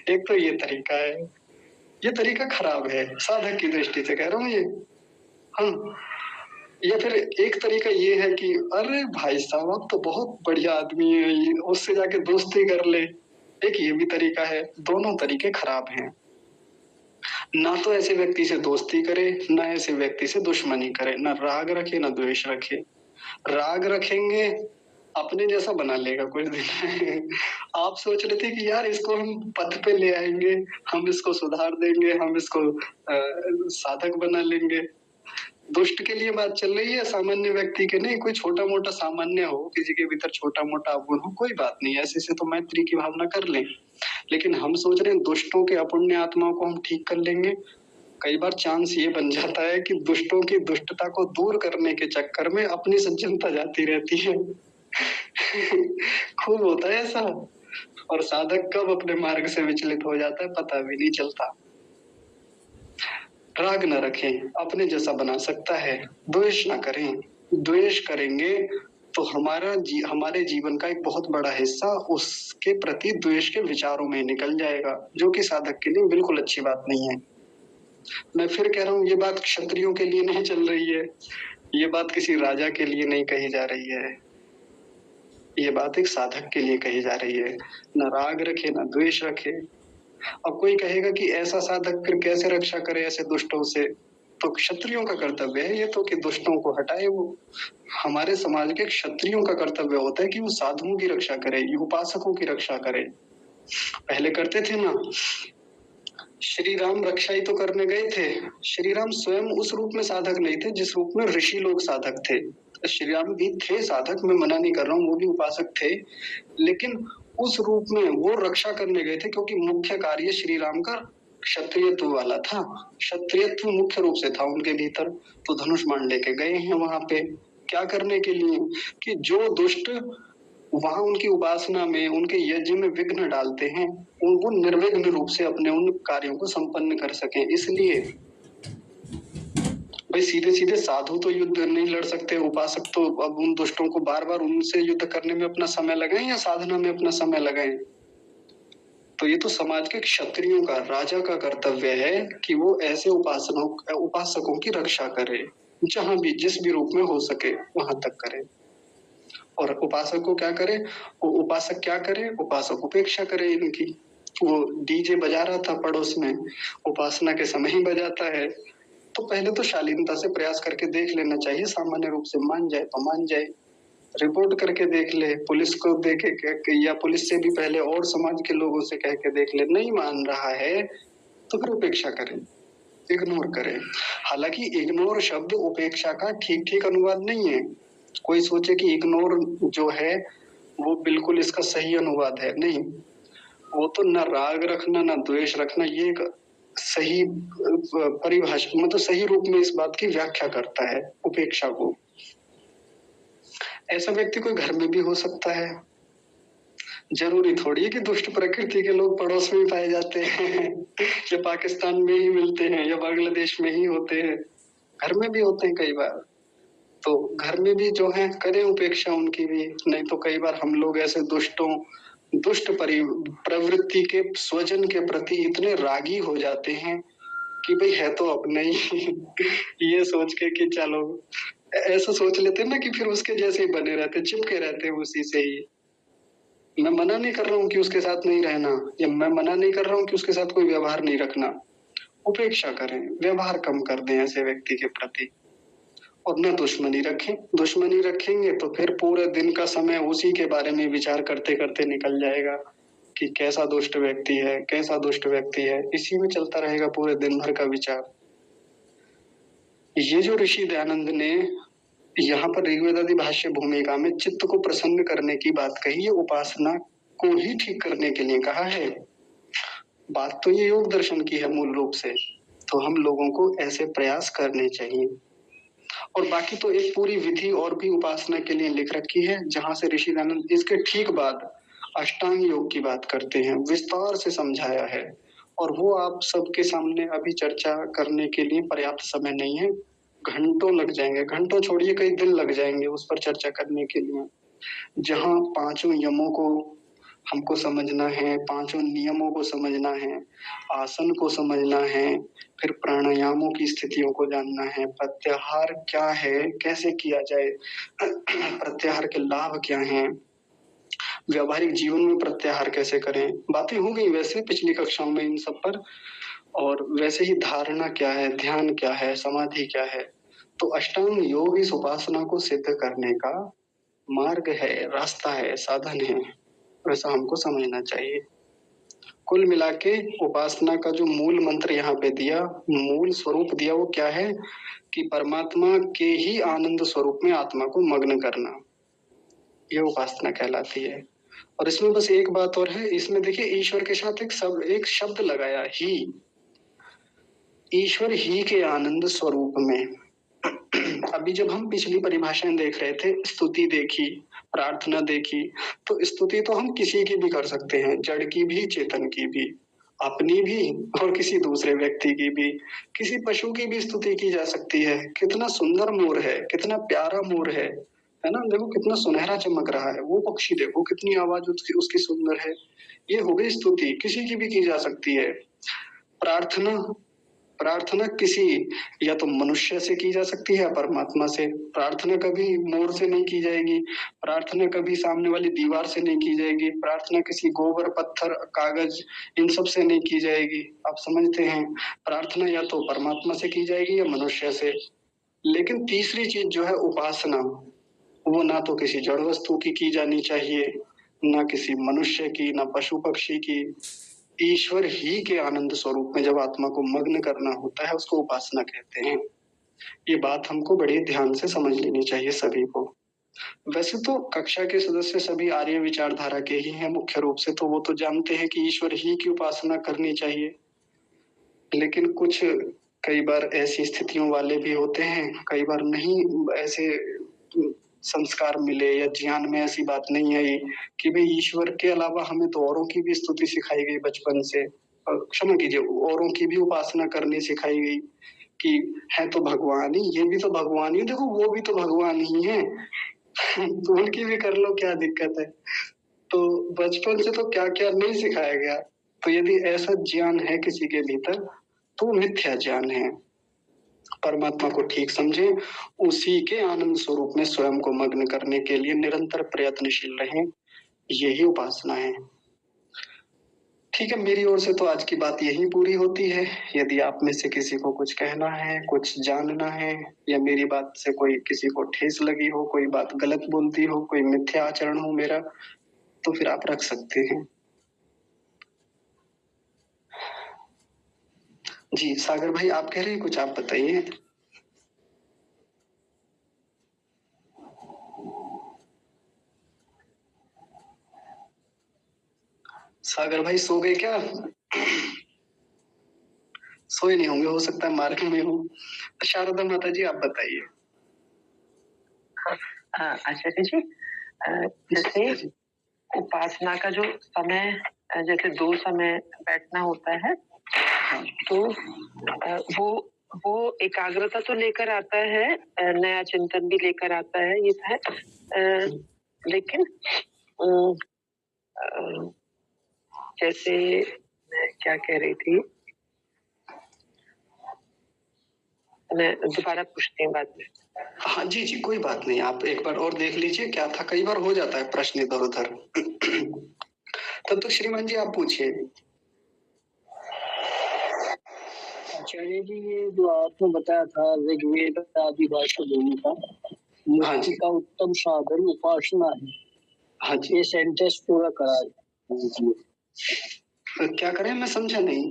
एक तो ये तरीका है। ये तरीका खराब है, साधक की दृष्टि से कह रहा हूँ ये। हाँ, या फिर एक तरीका ये है कि अरे भाई साहब आप तो बहुत बढ़िया आदमी है, उससे जाके दोस्ती कर ले। एक ये भी तरीका है। दोनों तरीके खराब हैं। ना तो ऐसे व्यक्ति से दोस्ती करे, ना ऐसे व्यक्ति से दुश्मनी करे, ना राग रखे ना द्वेष रखे। राग रखेंगे अपने जैसा बना लेगा कुछ दिन। आप सोच रहे थे कि यार इसको हम पथ पे ले आएंगे, हम इसको सुधार देंगे, हम इसको साधक बना लेंगे। दुष्ट के लिए बात चल रही है, सामान्य व्यक्ति के नहीं। कोई छोटा मोटा सामान्य हो, किसी के भीतर छोटा मोटा अवगुण हो, कोई बात नहीं, ऐसे से तो मैत्री की भावना कर लें। लेकिन हम सोच रहे हैं दुष्टों के अपुण्य आत्माओं को हम ठीक कर लेंगे। कई बार चांस ये बन जाता है कि दुष्टों की दुष्टता को दूर करने के चक्कर में अपनी सज्जनता जाती रहती है। खूब होता है ऐसा। और साधक कब अपने मार्ग से विचलित हो जाता है पता भी नहीं चलता। राग न रखें, अपने जैसा बना सकता है। द्वेष ना करें। द्वेष करेंगे तो हमारे जीवन का एक बहुत बड़ा हिस्सा उसके प्रति द्वेष के विचारों में निकल जाएगा, जो कि साधक के लिए बिल्कुल अच्छी बात नहीं है। मैं फिर कह रहा हूँ, ये बात क्षत्रियों के लिए नहीं चल रही है, ये बात किसी राजा के लिए नहीं कही जा रही है, ये बात एक साधक के लिए कही जा रही है। न राग रखे न द्वेष रखे। अब कोई कहेगा कि ऐसा साधक फिर कैसे रक्षा करे ऐसे दुष्टों से? तो क्षत्रियों का कर्तव्य है ये तो कि दुष्टों को हटाए। वो हमारे समाज के क्षत्रियों का कर्तव्य होता है कि वो साधुओं की रक्षा करे, उपासकों की रक्षा करे। पहले करते थे ना। श्री राम रक्षा ही तो करने गए थे। श्री राम स्वयं उस रूप में साधक नहीं थे जिस रूप में ऋषि लोग साधक थे। श्री राम भी थे साधक, मैं मना नहीं कर रहा हूँ, वो भी उपासक थे, लेकिन उस रूप में वो रक्षा करने गए थे क्योंकि मुख्य कार्य श्री राम का क्षत्रियत्व वाला था, क्षत्रियत्व मुख्य रूप से था उनके भीतर। तो धनुष बाण लेके गए हैं वहां पे क्या करने के लिए कि जो दुष्ट वहां उनकी उपासना में, उनके यज्ञ में विघ्न डालते हैं, उनको निर्विघ्न रूप से अपने उन कार्यों को संपन्न कर सकें। इसलिए भाई सीधे सीधे साधु तो युद्ध नहीं लड़ सकते, उपासक तो अब उन दुष्टों को बार बार उनसे युद्ध करने में अपना समय लगाएं या साधना में अपना समय लगाएं। तो ये तो समाज के क्षत्रियों का, राजा का कर्तव्य है कि वो ऐसे उपासकों की रक्षा करे, जहां भी जिस भी रूप में हो सके वहां तक करे। और उपासक को क्या करे, वो उपासक क्या करे, उपासक उपेक्षा करे इनकी। वो डीजे बजा रहा था पड़ोस में, उपासना के समय ही बजाता है, तो पहले तो शालीनता से प्रयास करके देख लेना चाहिए, सामान्य रूप से मान जाए तो मान जाए, रिपोर्ट करके देख ले, पुलिस को देखे या पुलिस से भी पहले और समाज के लोगों से कह के देख ले, नहीं मान रहा है तो फिर उपेक्षा करें, इग्नोर करें। हालांकि इग्नोर शब्द उपेक्षा का ठीक ठीक अनुवाद नहीं है, कोई सोचे कि इग्नोर जो है वो बिल्कुल इसका सही अनुवाद है, नहीं। वो तो न राग रखना न द्वेष रखना, ये एक सही परिभाषा, मतलब सही रूप में इस बात की व्याख्या करता है उपेक्षा को। ऐसा व्यक्ति कोई घर में भी हो सकता है, जरूरी थोड़ी है कि दुष्ट प्रकृति के लोग पड़ोस में ही पाए जाते हैं या पाकिस्तान में ही मिलते हैं या बांग्लादेश में ही होते हैं, घर में भी होते हैं कई बार। तो घर में भी जो है करें उपेक्षा उनकी भी, नहीं तो कई बार हम लोग ऐसे दुष्ट प्रवृत्ति के स्वजन के प्रति इतने रागी हो जाते हैं कि भाई है तो अपने ही ये सोच के कि चलो, ऐसा सोच लेते हैं ना कि फिर उसके जैसे ही बने रहते, चिपके रहते हैं उसी से ही। मैं मना नहीं कर रहा हूँ कि उसके साथ नहीं रहना, या मैं मना नहीं कर रहा हूँ कि उसके साथ कोई व्यवहार नहीं रखना, उपेक्षा करें, व्यवहार कम कर दें ऐसे व्यक्ति के प्रति, और न दुश्मनी रखें। दुश्मनी रखेंगे तो फिर पूरे दिन का समय उसी के बारे में विचार करते करते निकल जाएगा कि कैसा दुष्ट व्यक्ति है, कैसा दुष्ट व्यक्ति है, इसी में चलता रहेगा पूरे दिन भर का विचार। ये जो ऋषि दयानंद ने यहाँ पर ऋग्वेदादि भाष्य भूमिका में चित्त को प्रसन्न करने की बात कही, ये उपासना को ही ठीक करने के लिए कहा है। बात तो ये योग दर्शन की है मूल रूप से, तो हम लोगों को ऐसे प्रयास करने चाहिए। और बाकी तो एक पूरी विधि और भी उपासना के लिए लिख रखी है, जहां से ऋषि दयानंद इसके ठीक बाद अष्टांग योग की बात करते हैं, विस्तार से समझाया है। और वो आप सबके सामने अभी चर्चा करने के लिए पर्याप्त समय नहीं है, घंटों लग जाएंगे, घंटों छोड़िए कई दिन लग जाएंगे उस पर चर्चा करने के लिए। जहाँ पांचों यमों को हमको समझना है, पांचों नियमों को समझना है, आसन को समझना है, फिर प्राणायामों की स्थितियों को जानना है, प्रत्याहार क्या है, कैसे किया जाए, प्रत्याहार के लाभ क्या हैं, व्यावहारिक जीवन में प्रत्याहार कैसे करें, बातें हो गई वैसे पिछली कक्षाओं में इन सब पर। और वैसे ही धारणा क्या है, ध्यान क्या है, समाधि क्या है। तो अष्टांग योग इस उपासना को सिद्ध करने का मार्ग है, रास्ता है, साधन है, वैसा हमको समझना चाहिए। कुल मिला के उपासना का जो मूल मंत्र यहाँ पे दिया, मूल स्वरूप दिया, वो क्या है कि परमात्मा के ही आनंद स्वरूप में आत्मा को मग्न करना, ये उपासना कहलाती है। और इसमें बस एक बात और है, इसमें देखिए ईश्वर के साथ एक शब्द लगाया, ही। ईश्वर ही के आनंद स्वरूप में। अभी जब हम पिछली परिभाषाएं देख रहे थे, स्तुति देखी, प्रार्थना देखी, तो स्तुति तो हम किसी की भी कर सकते हैं, जड़ की भी, चेतन की भी, अपनी भी और किसी दूसरे व्यक्ति की भी, किसी पशु की भी स्तुति की जा सकती है। कितना सुंदर मोर है, कितना प्यारा मोर है ना, देखो कितना सुनहरा चमक रहा है वो पक्षी, देखो कितनी आवाज उसकी उसकी सुंदर है। ये हो गई स्तुति, किसी की भी की जा सकती है। प्रार्थना, प्रार्थना किसी या तो मनुष्य से की जा सकती है या परमात्मा से। प्रार्थना कभी मोर से नहीं की जाएगी, प्रार्थना कभी सामने वाली दीवार से नहीं की जाएगी, प्रार्थना किसी गोबर, पत्थर, कागज, इन सब से नहीं की जाएगी। आप समझते हैं, प्रार्थना या तो परमात्मा से की जाएगी या मनुष्य से। लेकिन तीसरी चीज जो है उपासना, वो ना तो किसी जड़ वस्तु की जानी चाहिए, ना किसी मनुष्य की, ना पशु पक्षी की। ईश्वर ही के आनंद स्वरूप में जब आत्मा को मग्न करना होता है, उसको उपासना कहते हैं। ये बात हमको बड़े ध्यान से समझ लेनी चाहिए सभी को। वैसे तो कक्षा के सदस्य सभी आर्य विचारधारा के ही हैं मुख्य रूप से, तो वो तो जानते हैं कि ईश्वर ही की उपासना करनी चाहिए। लेकिन कुछ कई बार ऐसी स्थितियों वाले भी होते हैं, कई बार नहीं ऐसे संस्कार मिले या ज्ञान में ऐसी बात नहीं आई कि भाई ईश्वर के अलावा हमें तो औरों की भी स्तुति सिखाई गई बचपन से, क्षमा कीजिए, औरों की भी उपासना करनी सिखाई गई कि है तो भगवान ही, ये भी तो भगवान ही, देखो वो भी तो भगवान ही है। तो उनकी भी कर लो, क्या दिक्कत है। तो बचपन से तो क्या क्या नहीं सिखाया गया। तो यदि ऐसा ज्ञान है किसी के भीतर तो मिथ्या ज्ञान है। परमात्मा को ठीक समझें, उसी के आनंद स्वरूप में स्वयं को मग्न करने के लिए निरंतर प्रयत्नशील रहें, यही उपासना है। ठीक है, मेरी ओर से तो आज की बात यही पूरी होती है। यदि आप में से किसी को कुछ कहना है, कुछ जानना है, या मेरी बात से कोई किसी को ठेस लगी हो, कोई बात गलत बोलती हो, कोई मिथ्या आचरण हो मेरा, तो फिर आप रख सकते हैं। जी सागर भाई, आप कह रहे हैं कुछ, आप बताइए। सागर भाई सो गए क्या? सोए नहीं होंगे, हो सकता है मार्ग में हो। शारदा माता जी, आप बताइए। आचार्य जी, जैसे उपासना का जो समय, जैसे 2 समय बैठना होता है, तो वो एकाग्रता तो लेकर आता है, नया चिंतन भी लेकर आता है, ये है। लेकिन जैसे मैं क्या कह रही थी, मैं दोबारा पूछती हूँ बाद में। हाँ जी जी, कोई बात नहीं, आप एक बार और देख लीजिए क्या था, कई बार हो जाता है प्रश्न इधर उधर। तब तो श्रीमान जी आप पूछिए। आचार्य जी, ये जो आपने बताया था ऋग्वेद आदि भाषा भूमिका, मुक्ति का उत्तम साधन उपासना है। हाँ जी, ये सेंटेंस पूरा करा दीजिए। तो क्या करें, मैं समझा नहीं।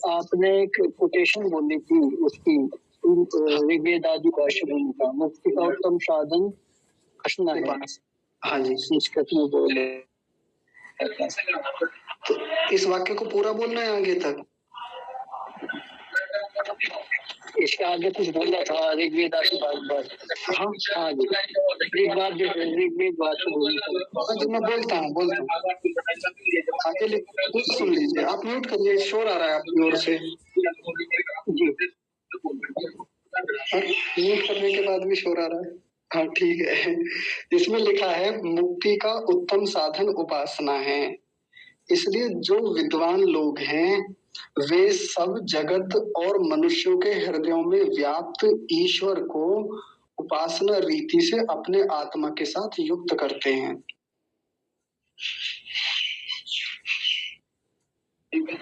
आपने एक कोटेशन बोली थी उसकी, ऋग्वेद आदि भाषा भूमिका, मुक्ति का उत्तम साधन उपासना है। हाँ जी, संस्कृत में बोले। तो इस वाक्य को पूरा बोलना है आगे तक। इसके आगे कुछ बोला था ऋग्वेद आदि भाषा। हाँ हाँ जी, ऋग्वेद भाषा भूमिका। मैं बोलता हूँ आगे सुन लीजिए। आप म्यूट करिए, शोर आ रहा है आपकी ओर से जी। म्यूट करने के बाद भी शोर आ रहा है। हाँ ठीक है। इसमें लिखा है मुक्ति का उत्तम साधन उपासना है। इसलिए जो विद्वान लोग हैं वे सब जगत और मनुष्यों के हृदयों में व्याप्त ईश्वर को उपासना रीति से अपने आत्मा के साथ युक्त करते हैं।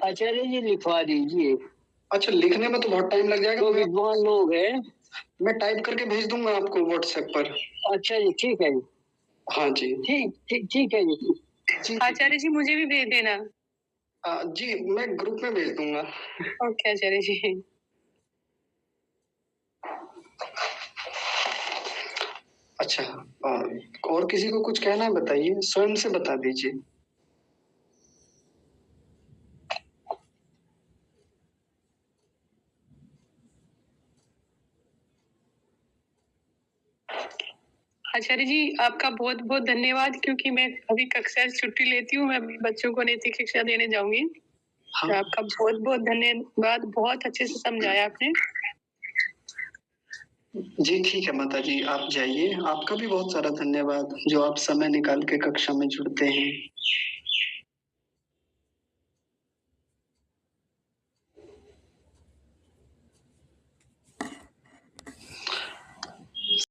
आचार्य जी लिखवा दीजिए। अच्छा, लिखने में तो बहुत टाइम लग जाएगा। तो विद्वान लोग हैं, मैं टाइप करके भेज दूंगा आपको व्हाट्सएप पर। अच्छा जी, ठीक है जी। हाँ जी, ठीक है जी। आचार्य जी मुझे भी भेज देना। जी मैं ग्रुप में भेज दूंगा। ओके आचार्य जी। अच्छा, और किसी को कुछ कहना है बताइए, स्वयं से बता दीजिए। आचार्य जी आपका बहुत बहुत धन्यवाद, क्योंकि मैं अभी कक्षा से छुट्टी लेती हूँ, मैं बच्चों को नैतिक शिक्षा देने जाऊंगी। हाँ। तो आपका बहुत बहुत धन्यवाद, बहुत अच्छे से समझाया आपने। जी ठीक है माता जी, आप जाइए। आपका भी बहुत सारा धन्यवाद जो आप समय निकाल के कक्षा में जुड़ते हैं।